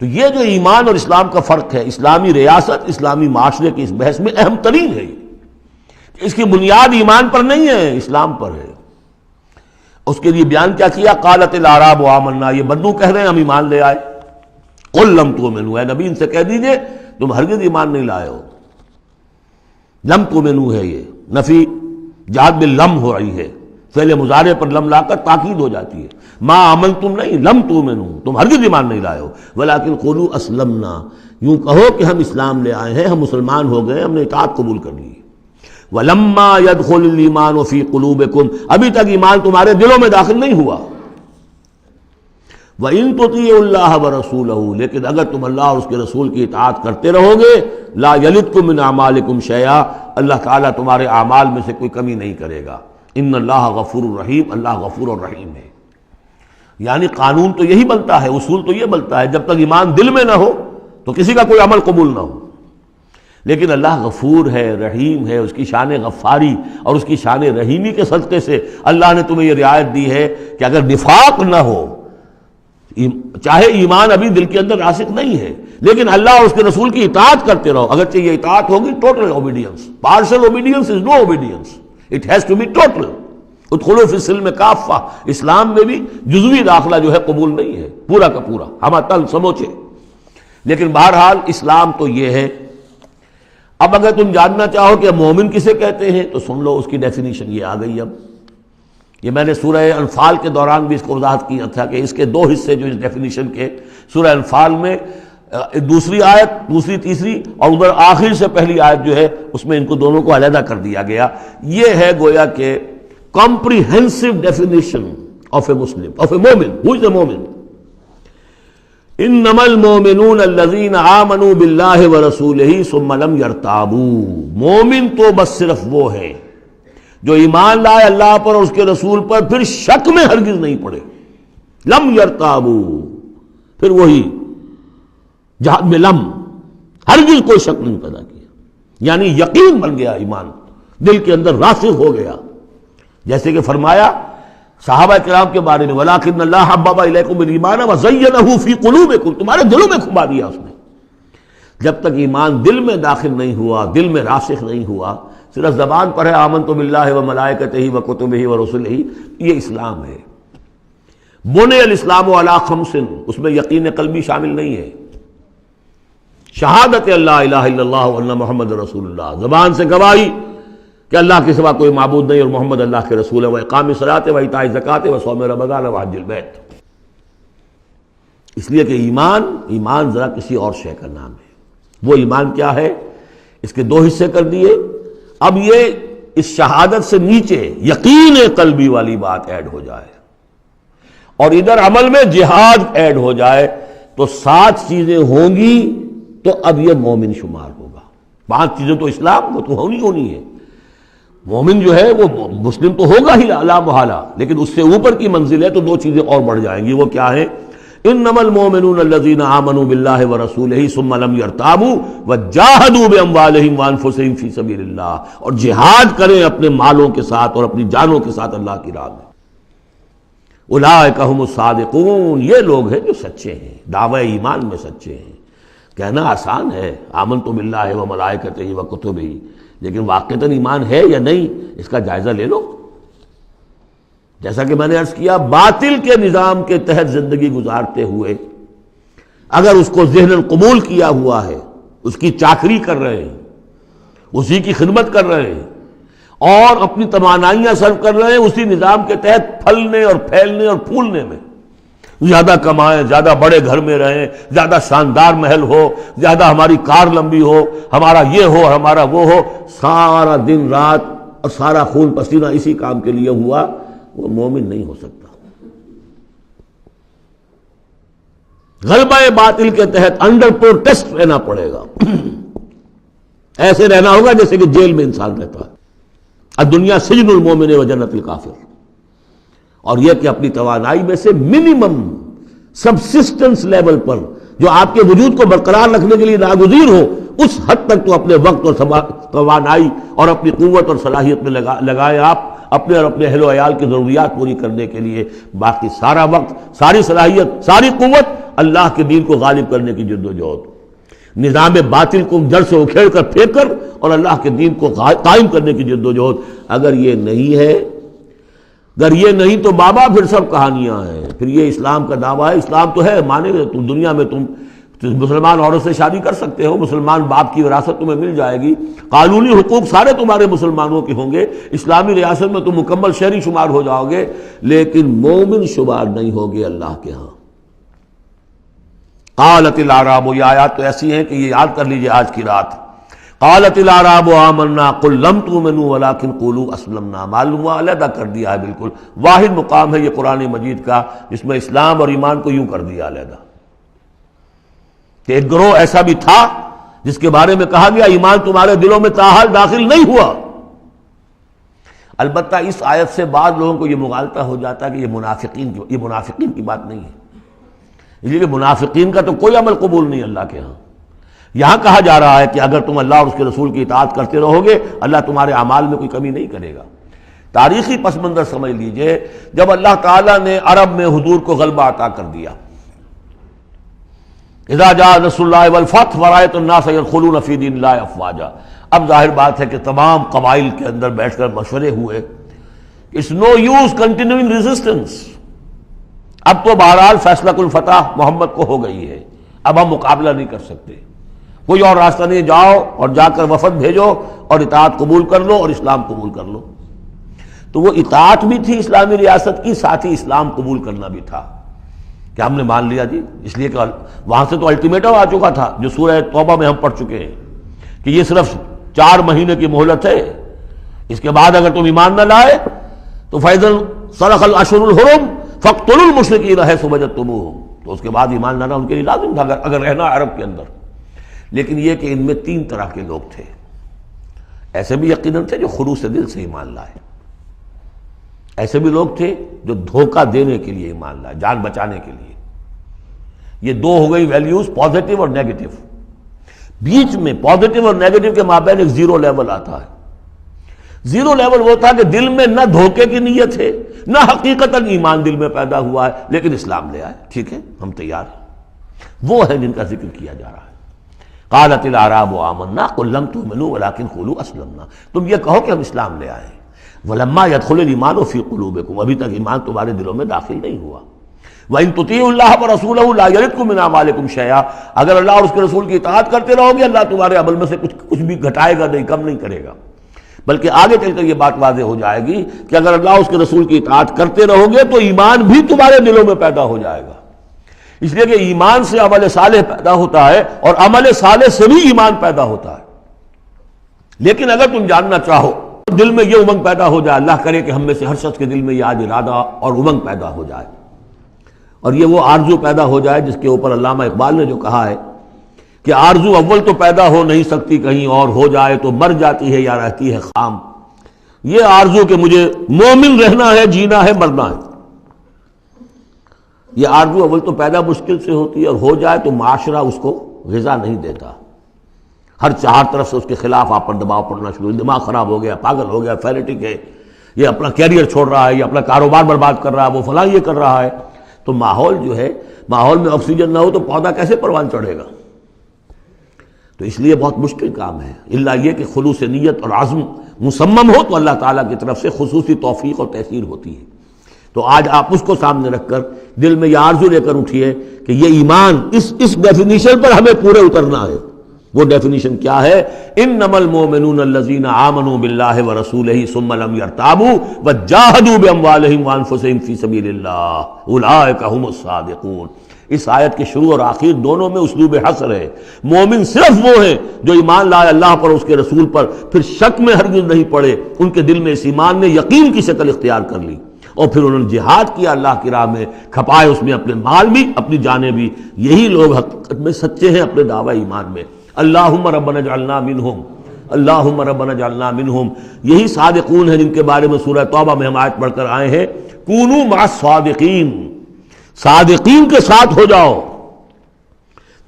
تو یہ جو ایمان اور اسلام کا فرق ہے، اسلامی ریاست اسلامی معاشرے کی اس بحث میں اہم ترین ہے، اس کی بنیاد ایمان پر نہیں ہے، اسلام پر ہے۔ اس کے لیے بیان کیا کیا؟ قالت الاعراب آمنا، یہ بدو کہہ رہے ہیں ہم ایمان لے آئے۔ قل لم تؤمنوا، اے نبی ان سے کہہ دیجئے تم ہرگز ایمان نہیں لائے ہو۔ لم تؤمنوا ہے، یہ نفی جہاد باللم ہو رہی ہے، فعل مضارع پر لم لا کر تاکید ہو جاتی ہے۔ ما آمنتم نہیں، لم تؤمنوا، تم ہرگز ایمان نہیں لائے ہو، ولکن قولوا اسلمنا، یوں کہو کہ ہم اسلام لے آئے ہیں، ہم مسلمان ہو گئے، ہم نے اطاعت قبول کر لی۔ وَلَمَّا يَدْخُلِ الْإِيمَانُ فِي قُلُوبِكُمْ، ابھی تک ایمان تمہارے دلوں میں داخل نہیں ہوا۔ وَإِن تُطِيعُوا اللَّهَ وَرَسُولَهُ، لیکن اگر تم اللہ اور اس کے رسول کی اطاعت کرتے رہو گے، لَا يَلِدْكُم مِّنْ أَعْمَالِكُمْ شَيْئًا، اللہ تعالیٰ تمہارے اعمال میں سے کوئی کمی نہیں کرے گا۔ ان اللہ غفور الرحیم، اللہ غفور الرحیم ہے۔ یعنی قانون تو یہی بنتا ہے، اصول تو یہ بنتا ہے، جب تک ایمان دل میں نہ ہو تو کسی کا کوئی عمل قبول نہ ہو۔ لیکن اللہ غفور ہے، رحیم ہے، اس کی شان غفاری اور اس کی شان رحیمی کے صدقے سے اللہ نے تمہیں یہ رعایت دی ہے کہ اگر نفاق نہ ہو، چاہے ایمان ابھی دل کے اندر راسخ نہیں ہے، لیکن اللہ اور اس کے رسول کی اطاعت کرتے رہو، اگرچہ یہ اطاعت ہوگی total obedience, partial obedience is no obedience, it has to be total. ادخلوا فی السلم کافہ، اسلام میں بھی جزوی داخلہ جو ہے قبول نہیں ہے، پورا کا پورا ہمہ تن سموچے۔ لیکن بہرحال اسلام تو یہ ہے۔ اب اگر تم جاننا چاہو کہ مومن کسے کہتے ہیں تو سن لو، اس کی ڈیفینیشن یہ آ گئی۔ اب یہ میں نے سورہ انفال کے دوران بھی اس کو وضاحت کیا تھا کہ اس کے دو حصے جو اس ڈیفینیشن کے، سورہ انفال میں دوسری آیت، دوسری تیسری، اور ادھر آخر سے پہلی آیت جو ہے اس میں ان کو دونوں کو علیحدہ کر دیا گیا۔ یہ ہے گویا کہ comprehensive definition of a Muslim, of a مومن۔ Who is a مومن؟ انما المؤمنون الذين آمنوا بالله ورسوله ثم لم يرتابوا، مومن تو بس صرف وہ ہے جو ایمان لائے اللہ پر اور اس کے رسول پر، پھر شک میں ہرگز نہیں پڑے۔ لم يرتابوا، پھر وہی جہاد میں لم، ہرگز کوئی شک نہیں پیدا کیا، یعنی یقین بن گیا، ایمان دل کے اندر راسخ ہو گیا۔ جیسے کہ فرمایا صحابہ کرام کے بارے میں، وَلَٰكِنَّ اللَّهَ حَبَّبَ إِلَيْكُمُ الْإِيمَانَ وَزَيَّنَهُ فِي قُلُوبِكُمْ، تمہارے دلوں میں کھما دیا اس نے۔ جب تک ایمان دل میں داخل نہیں ہوا، دل میں راسخ نہیں ہوا، صرف زبان پر ہے آمنت باللہ وملائکتہ وکتبہ ورسلہ، یہ اسلام ہے۔ بنی الاسلام علی خمس، اس میں یقین قلبی شامل نہیں ہے۔ شہادت اللہ الہ الا اللہ وان محمد رسول اللہ، زبان سے گواہی کہ اللہ کے سوا کوئی معبود نہیں اور محمد اللہ کے رسول ہے، وإقام الصلاۃ وإیتاء الزکوٰۃ وصوم رمضان وحج البیت۔ اس لیے کہ ایمان ذرا کسی اور شے کا نام ہے۔ وہ ایمان کیا ہے؟ اس کے دو حصے کر دیے۔ اب یہ اس شہادت سے نیچے یقین قلبی والی بات ایڈ ہو جائے اور ادھر عمل میں جہاد ایڈ ہو جائے تو 7 چیزیں ہوں گی تو اب یہ مومن شمار ہوگا۔ 5 چیزیں تو اسلام کو تو ہونی ہے۔ مومن جو ہے وہ مسلم تو ہوگا ہی لا محالہ، لیکن اس سے اوپر کی منزل ہے تو 2 چیزیں اور بڑھ جائیں گی۔ وہ کیا ہے؟ انما المؤمنون الذين آمنوا بالله ورسوله ثم لم يرتابوا وجاهدوا باموالهم وانفسهم في سبيل الله، اور جہاد کریں اپنے مالوں کے ساتھ اور اپنی جانوں کے ساتھ اللہ کی راہ میں۔ اولئک هم الصادقون، یہ لوگ ہیں جو سچے ہیں، دعوی ایمان میں سچے ہیں۔ کہنا آسان ہے آمنت باللہ وملائکتہ وکتبہ، لیکن واقعتاً ایمان ہے یا نہیں اس کا جائزہ لے لو۔ جیسا کہ میں نے عرض کیا، باطل کے نظام کے تحت زندگی گزارتے ہوئے اگر اس کو ذہناً قبول کیا ہوا ہے، اس کی چاکری کر رہے ہیں، اسی کی خدمت کر رہے ہیں اور اپنی توانائیاں صرف کر رہے ہیں اسی نظام کے تحت پھلنے اور پھیلنے اور پھولنے میں، زیادہ کمائیں، زیادہ بڑے گھر میں رہیں، زیادہ شاندار محل ہو، زیادہ ہماری کار لمبی ہو، ہمارا یہ ہو، ہمارا وہ ہو، سارا دن رات اور سارا خون پسینہ اسی کام کے لیے ہوا، وہ مومن نہیں ہو سکتا۔ غلبہ باطل کے تحت انڈر پروٹیسٹ رہنا پڑے گا، ایسے رہنا ہوگا جیسے کہ جیل میں انسان رہتا ہے۔ الدنیا سجن المومن و جنت الکافر، اور یہ کہ اپنی توانائی میں سے منیمم سبسسٹنس لیول پر جو آپ کے وجود کو برقرار رکھنے کے لیے ناگزیر ہو، اس حد تک تو اپنے وقت اور توانائی اور اپنی قوت اور صلاحیت میں لگائیں آپ اپنے اور اپنے اہل و عیال کی ضروریات پوری کرنے کے لیے۔ باقی سارا وقت، ساری صلاحیت، ساری قوت اللہ کے دین کو غالب کرنے کی جد و جہد، نظام باطل کو جڑ سے اکھیڑ کر پھینک کر اور اللہ کے دین کو قائم کرنے کی جد و جہد۔ اگر یہ نہیں ہے، اگر یہ نہیں تو بابا پھر سب کہانیاں ہیں، پھر یہ اسلام کا دعویٰ ہے۔ اسلام تو ہے، مانے گا تم دنیا میں تم مسلمان عورت سے شادی کر سکتے ہو، مسلمان باپ کی وراثت تمہیں مل جائے گی، قانونی حقوق سارے تمہارے مسلمانوں کے ہوں گے، اسلامی ریاست میں تم مکمل شہری شمار ہو جاؤ گے، لیکن مومن شمار نہیں ہوگے اللہ کے ہاں۔ قالت الاعراب، یہ آیات تو ایسی ہیں کہ یہ یاد کر لیجئے آج کی رات۔ قالت الاعراب آمنا قل لم تؤمنوا ولكن قولوا اسلمنا، معلوم ہوا علیحدہ کر دیا ہے، بالکل واحد مقام ہے یہ قرآن مجید کا جس میں اسلام اور ایمان کو یوں کر دیا علیحدہ، کہ ایک گروہ ایسا بھی تھا جس کے بارے میں کہا گیا ایمان تمہارے دلوں میں تاحال داخل نہیں ہوا۔ البتہ اس آیت سے بعض لوگوں کو یہ مغالطہ ہو جاتا ہے کہ یہ منافقین کی بات نہیں ہے، اس لیے کہ منافقین کا تو کوئی عمل قبول نہیں اللہ کے ہاں۔ یہاں کہا جا رہا ہے کہ اگر تم اللہ اور اس کے رسول کی اطاعت کرتے رہو گے اللہ تمہارے اعمال میں کوئی کمی نہیں کرے گا۔ تاریخی پس منظر سمجھ لیجئے، جب اللہ تعالیٰ نے عرب میں حضور کو غلبہ عطا کر دیا، اذا جاء نصر اللہ والفتح ورأیت الناس يدخلون فی دین اللہ افواجا، اب ظاہر بات ہے کہ تمام قبائل کے اندر بیٹھ کر مشورے ہوئے، it's no use continuing resistance, اب تو بہرحال فیصلہ الفتح محمد کو ہو گئی ہے، اب ہم مقابلہ نہیں کر سکتے، کوئی اور راستہ نہیں، جاؤ اور جا کر وفد بھیجو اور اطاعت قبول کر لو اور اسلام قبول کر لو۔ تو وہ اطاعت بھی تھی اسلامی ریاست کی، ساتھ ہی اسلام قبول کرنا بھی تھا کہ ہم نے مان لیا جی، اس لیے کہ وہاں سے تو الٹیمیٹم آ چکا تھا جو سورہ توبہ میں ہم پڑھ چکے ہیں کہ یہ صرف 4 مہینے کی مہلت ہے، اس کے بعد اگر تم ایمان نہ لائے تو فَإِذَا انْسَلَخَ الْأَشْهُرُ الْحُرُمُ فَاقْتُلُوا الْمُشْرِكِينَ حَيْثُ وَجَدتُّمُوهُمْ، تو اس کے بعد ایمان لانا ان کے لیے لازم تھا اگر رہنا عرب کے اندر۔ لیکن یہ کہ ان میں 3 طرح کے لوگ تھے، ایسے بھی یقیناً تھے جو خلوص دل سے ایمان لائے، ایسے بھی لوگ تھے جو دھوکہ دینے کے لیے ایمان لائے، جان بچانے کے لیے۔ یہ 2 ہو گئی ویلیوز، پازیٹو اور نیگیٹو۔ بیچ میں پازیٹو اور نیگیٹو کے مابین ایک زیرو لیول آتا ہے۔ زیرو لیول وہ تھا کہ دل میں نہ دھوکے کی نیت ہے، نہ حقیقتاً ایمان دل میں پیدا ہوا ہے، لیکن اسلام لے آئے، ٹھیک ہے ہم تیار ہیں، وہ ہے جن کا ذکر کیا جا رہا ہے۔ قالت الاعراب آمنا قل لم تؤمنوا ولكن قولوا اسلمنا، تم یہ کہو کہ ہم اسلام لے آئے ہیں۔ ولما يدخل الايمان في قلوبكم، ابھی تک ایمان تمہارے دلوں میں داخل نہیں ہوا۔ وَإِن تُطِيعُوا اللَّهَ وَرَسُولَهُ لَا يَلِدْكُم مِّنْ أَعْمَالِكُم شَيْئًا، اگر اللہ اور اس کے رسول کی اطاعت کرتے رہو گے اللہ تمہارے عمل میں سے کچھ بھی گھٹائے گا نہیں، کم نہیں کرے گا، بلکہ آگے چل کر یہ بات واضح ہو جائے گی کہ اگر اللہ اور اس کے رسول کی اطاعت کرتے رہو گے تو ایمان بھی تمہارے دلوں میں پیدا ہو جائے گا، اس لیے کہ ایمان سے عمل صالح پیدا ہوتا ہے اور عمل صالح سے بھی ایمان پیدا ہوتا ہے۔ لیکن اگر تم جاننا چاہو دل میں یہ امنگ پیدا ہو جائے، اللہ کرے کہ ہم میں سے ہر شخص کے دل میں یہ آج ارادہ اور امنگ پیدا ہو جائے، اور یہ وہ آرزو پیدا ہو جائے جس کے اوپر علامہ اقبال نے جو کہا ہے کہ آرزو اول تو پیدا ہو نہیں سکتی کہیں اور، ہو جائے تو مر جاتی ہے یا رہتی ہے خام، یہ آرزو کہ مجھے مومن رہنا ہے، جینا ہے، مرنا ہے، یہ آرزو اول تو پیدا مشکل سے ہوتی ہے، اور ہو جائے تو معاشرہ اس کو غذا نہیں دیتا، ہر 4 طرف سے اس کے خلاف آپ پر دباؤ پڑنا شروع، دماغ خراب ہو گیا، پاگل ہو گیا، فینیٹک ہے، یہ اپنا کیریئر چھوڑ رہا ہے، یہ اپنا کاروبار برباد کر رہا ہے، وہ فلاں یہ کر رہا ہے۔ تو ماحول جو ہے، ماحول میں آکسیجن نہ ہو تو پودا کیسے پروان چڑھے گا؟ تو اس لیے بہت مشکل کام ہے، الا یہ کہ خلوص نیت اور عزم مصمم ہو تو اللہ تعالیٰ کی طرف سے خصوصی توفیق اور تحصیل ہوتی ہے۔ تو آج آپ اس کو سامنے رکھ کر دل میں یہ آرزو لے کر اٹھیے کہ یہ ایمان اس ڈیفینیشن پر ہمیں پورے اترنا ہے، وہ ڈیفینیشن کیا ہے؟ انما المؤمنون الذین آمنوا باللہ ورسولہ ثم لم یرتابوا وجاہدوا باموالہم وانفسہم فی سبیل اللہ اولئک هم الصادقون۔ اس آیت کے شروع اور آخر دونوں میں اسلوب حصر ہے۔ مومن صرف وہ ہیں جو ایمان لائے اللہ پر، اس کے رسول پر، پھر شک میں ہرگز نہیں پڑے، ان کے دل میں اس ایمان نے یقین کی شکل اختیار کر لی، اور پھر انہوں نے جہاد کیا اللہ کی راہ میں، کھپائے اس میں اپنے مال بھی اپنی جانیں بھی۔ یہی لوگ حقیقت میں سچے ہیں اپنے دعوی ایمان میں۔ اللہم ربنا اجعلنا منہم، اللہم ربنا اجعلنا منہم، یہی صادقون ہیں جن کے بارے میں سورہ توبہ میں ہم آیت پڑھ کر آئے ہیں، کونوا مع الصادقین، صادقین کے ساتھ ہو جاؤ۔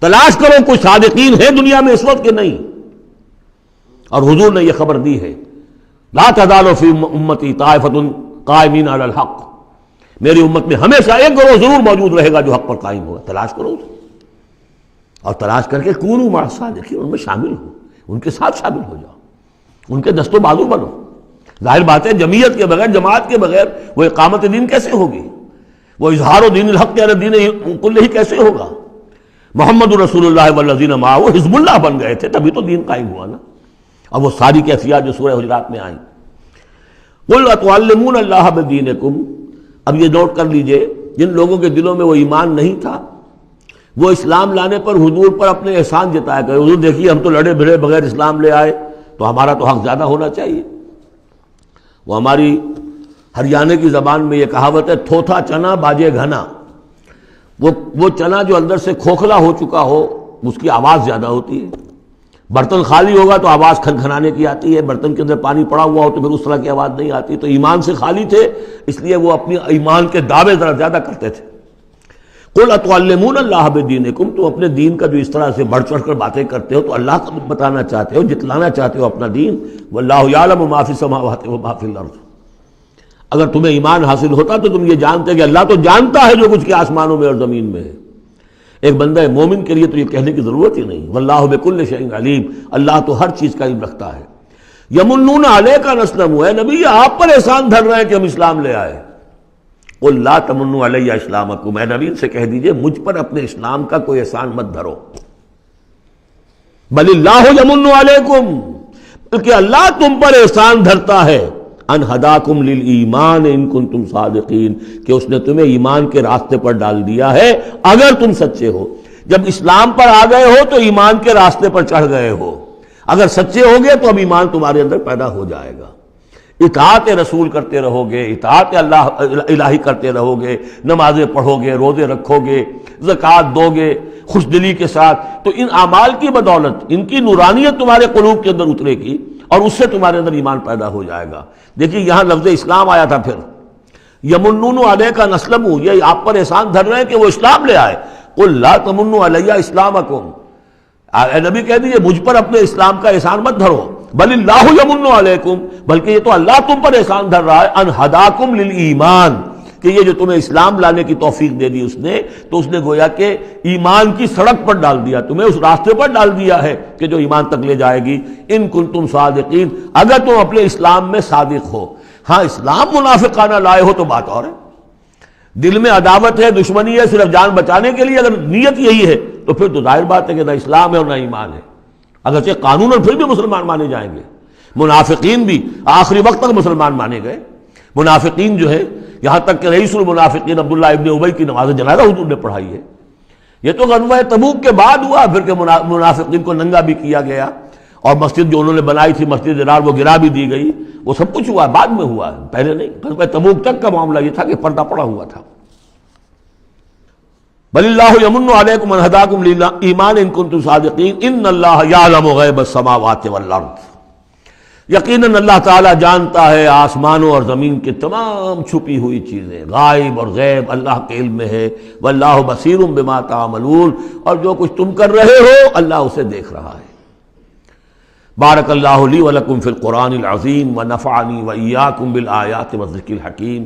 تلاش کرو کوئی صادقین ہے دنیا میں اس وقت کہ نہیں، اور حضور نے یہ خبر دی ہے، لا تزال فی امتی طائفۃ قائمین علی الحق، میری امت میں ہمیشہ ایک گروہ ضرور موجود رہے گا جو حق پر قائم ہوگا۔ تلاش کرو اسے، اور تلاش کر کے کونوا مع الصادقین، ان میں شامل ہو، ان کے ساتھ شامل ہو جاؤ، ان کے دست و بازو بنو۔ ظاہر بات ہے جمعیت کے بغیر، جماعت کے بغیر وہ اقامت دین کیسے ہوگی؟ وہ اظہار دین الحق علی الدین کلہ کیسے ہوگا؟ محمد رسول اللہ والذین معہ حزب اللہ بن گئے تھے، تبھی تو دین قائم ہوا نا۔ اب وہ ساری کیفیات جو سورہ حجرات میں آئیں، قل اتعلمون اللہ بدینکم، اب یہ نوٹ کر لیجئے، جن لوگوں کے دلوں میں وہ ایمان نہیں تھا، وہ اسلام لانے پر حضور پر اپنے احسان جتایا کرے، حضور دیکھیے ہم تو لڑے بھڑے بغیر اسلام لے آئے، تو ہمارا تو حق زیادہ ہونا چاہیے۔ وہ ہماری ہریانے کی زبان میں یہ کہاوت ہے، تھوتھا چنا باجے گھنا، وہ چنا جو اندر سے کھوکھلا ہو چکا ہو اس کی آواز زیادہ ہوتی ہے، برتن خالی ہوگا تو آواز کھنکھنانے کی آتی ہے، برتن کے اندر پانی پڑا ہوا ہو تو پھر اس طرح کی آواز نہیں آتی۔ تو ایمان سے خالی تھے، اس لیے وہ اپنی ایمان کے دعوے ذرا زیادہ کرتے تھے۔ قل اتعلمون اللہ بدینکم، تم اپنے دین کا جو اس طرح سے بڑھ چڑھ کر باتیں کرتے ہو تو اللہ کا بتانا چاہتے ہو، جتلانا چاہتے ہو اپنا دین، واللہ یعلم ما فی السماوات وما فی الارض۔ اگر تمہیں ایمان حاصل ہوتا تو تم یہ جانتے کہ اللہ تو جانتا ہے جو کچھ کے آسمانوں میں اور زمین میں ہے۔ ایک بندہ مومن کے لیے تو یہ کہنے کی ضرورت ہی نہیں، واللہ بکل شیء علیم، اللہ تو ہر چیز کا علم رکھتا ہے۔ یمنون علیک ان اسلموا، اے نبی آپ پر احسان دھر رہے ہیں کہ ہم اسلام لے آئے۔ قل لا تمنوا علی اسلامکم، اے نبی سے کہہ دیجئے مجھ پر اپنے اسلام کا کوئی احسان مت دھرو، بل اللہ یمن علیکم، بلکہ اللہ تم پر احسان دھرتا ہے، ان ہداکم للایمان ان کنتم صادقین، کہ اس نے تمہیں ایمان کے راستے پر ڈال دیا ہے اگر تم سچے ہو۔ جب اسلام پر آ گئے ہو تو ایمان کے راستے پر چڑھ گئے ہو، اگر سچے ہو گے تو اب ایمان تمہارے اندر پیدا ہو جائے گا۔ اطاعت رسول کرتے رہو گے، اطاعت اللہ الہی کرتے رہو گے، نمازیں پڑھو گے، روزے رکھو گے، زکوٰۃ دو گے خوش دلی کے ساتھ، تو ان اعمال کی بدولت ان کی نورانیت تمہارے قلوب کے اندر اترے گی اور اس سے تمہارے اندر ایمان پیدا ہو جائے گا۔ دیکھیے یہاں لفظ اسلام آیا تھا، پھر یمنون علیک ان اسلموا، یہ آپ پر احسان دھر رہے ہیں کہ وہ اسلام لے آئے۔ قل لا تمنوا علی اسلامکم، اے نبی کہہ دیجیے مجھ پر اپنے اسلام کا احسان مت دھرو، بل اللہ یمن علیکم، بلکہ یہ تو اللہ تم پر احسان دھر رہا ہے، ان ہداکم للایمان، کہ یہ جو تمہیں اسلام لانے کی توفیق دے دی اس نے، تو اس نے گویا کہ ایمان کی سڑک پر ڈال دیا، تمہیں اس راستے پر ڈال دیا ہے کہ جو ایمان تک لے جائے گی۔ ان کنتم صادقین، اگر تم اپنے اسلام میں صادق ہو۔ ہاں اسلام منافقانہ لائے ہو تو بات اور ہے، دل میں عداوت ہے، دشمنی ہے صرف جان بچانے کے لیے، اگر نیت یہی ہے تو پھر تو ظاہر بات ہے کہ نہ اسلام ہے اور نہ ایمان ہے، اگرچہ قانون پھر بھی مسلمان مانے جائیں گے۔ منافقین بھی آخری وقت تک مسلمان مانے گئے، منافقین جو ہے یہاں تک کہ رئیس المنافقین عبداللہ ابن ابی کی نماز جنازہ حضور نے پڑھائی ہے۔ یہ تو غزوہ تبوک کے بعد ہوا، پھر کہ منافقین کو ننگا بھی کیا گیا، اور مسجد جو انہوں نے بنائی تھی مسجد درار وہ گرا بھی دی گئی، وہ سب کچھ ہوا بعد میں ہوا، پہلے نہیں۔ غزوہ تبوک تک کا معاملہ یہ تھا کہ پردہ پڑا ہوا تھا۔ بل اللہ یمن علیکم ان ہداکم للایمان ان کنتم صادقین ان اللہ یعلم غیب السماوات والارض، یقیناً اللہ تعالیٰ جانتا ہے آسمانوں اور زمین کی تمام چھپی ہوئی چیزیں، غائب اور غیب اللہ کے علم میں ہے، واللہ بصیر بما تعملون، اور جو کچھ تم کر رہے ہو اللہ اسے دیکھ رہا ہے۔ بارک اللہ لی ولکم فی القرآن العظیم ونفعنی وإیاکم بالآیات والذکر الحکیم۔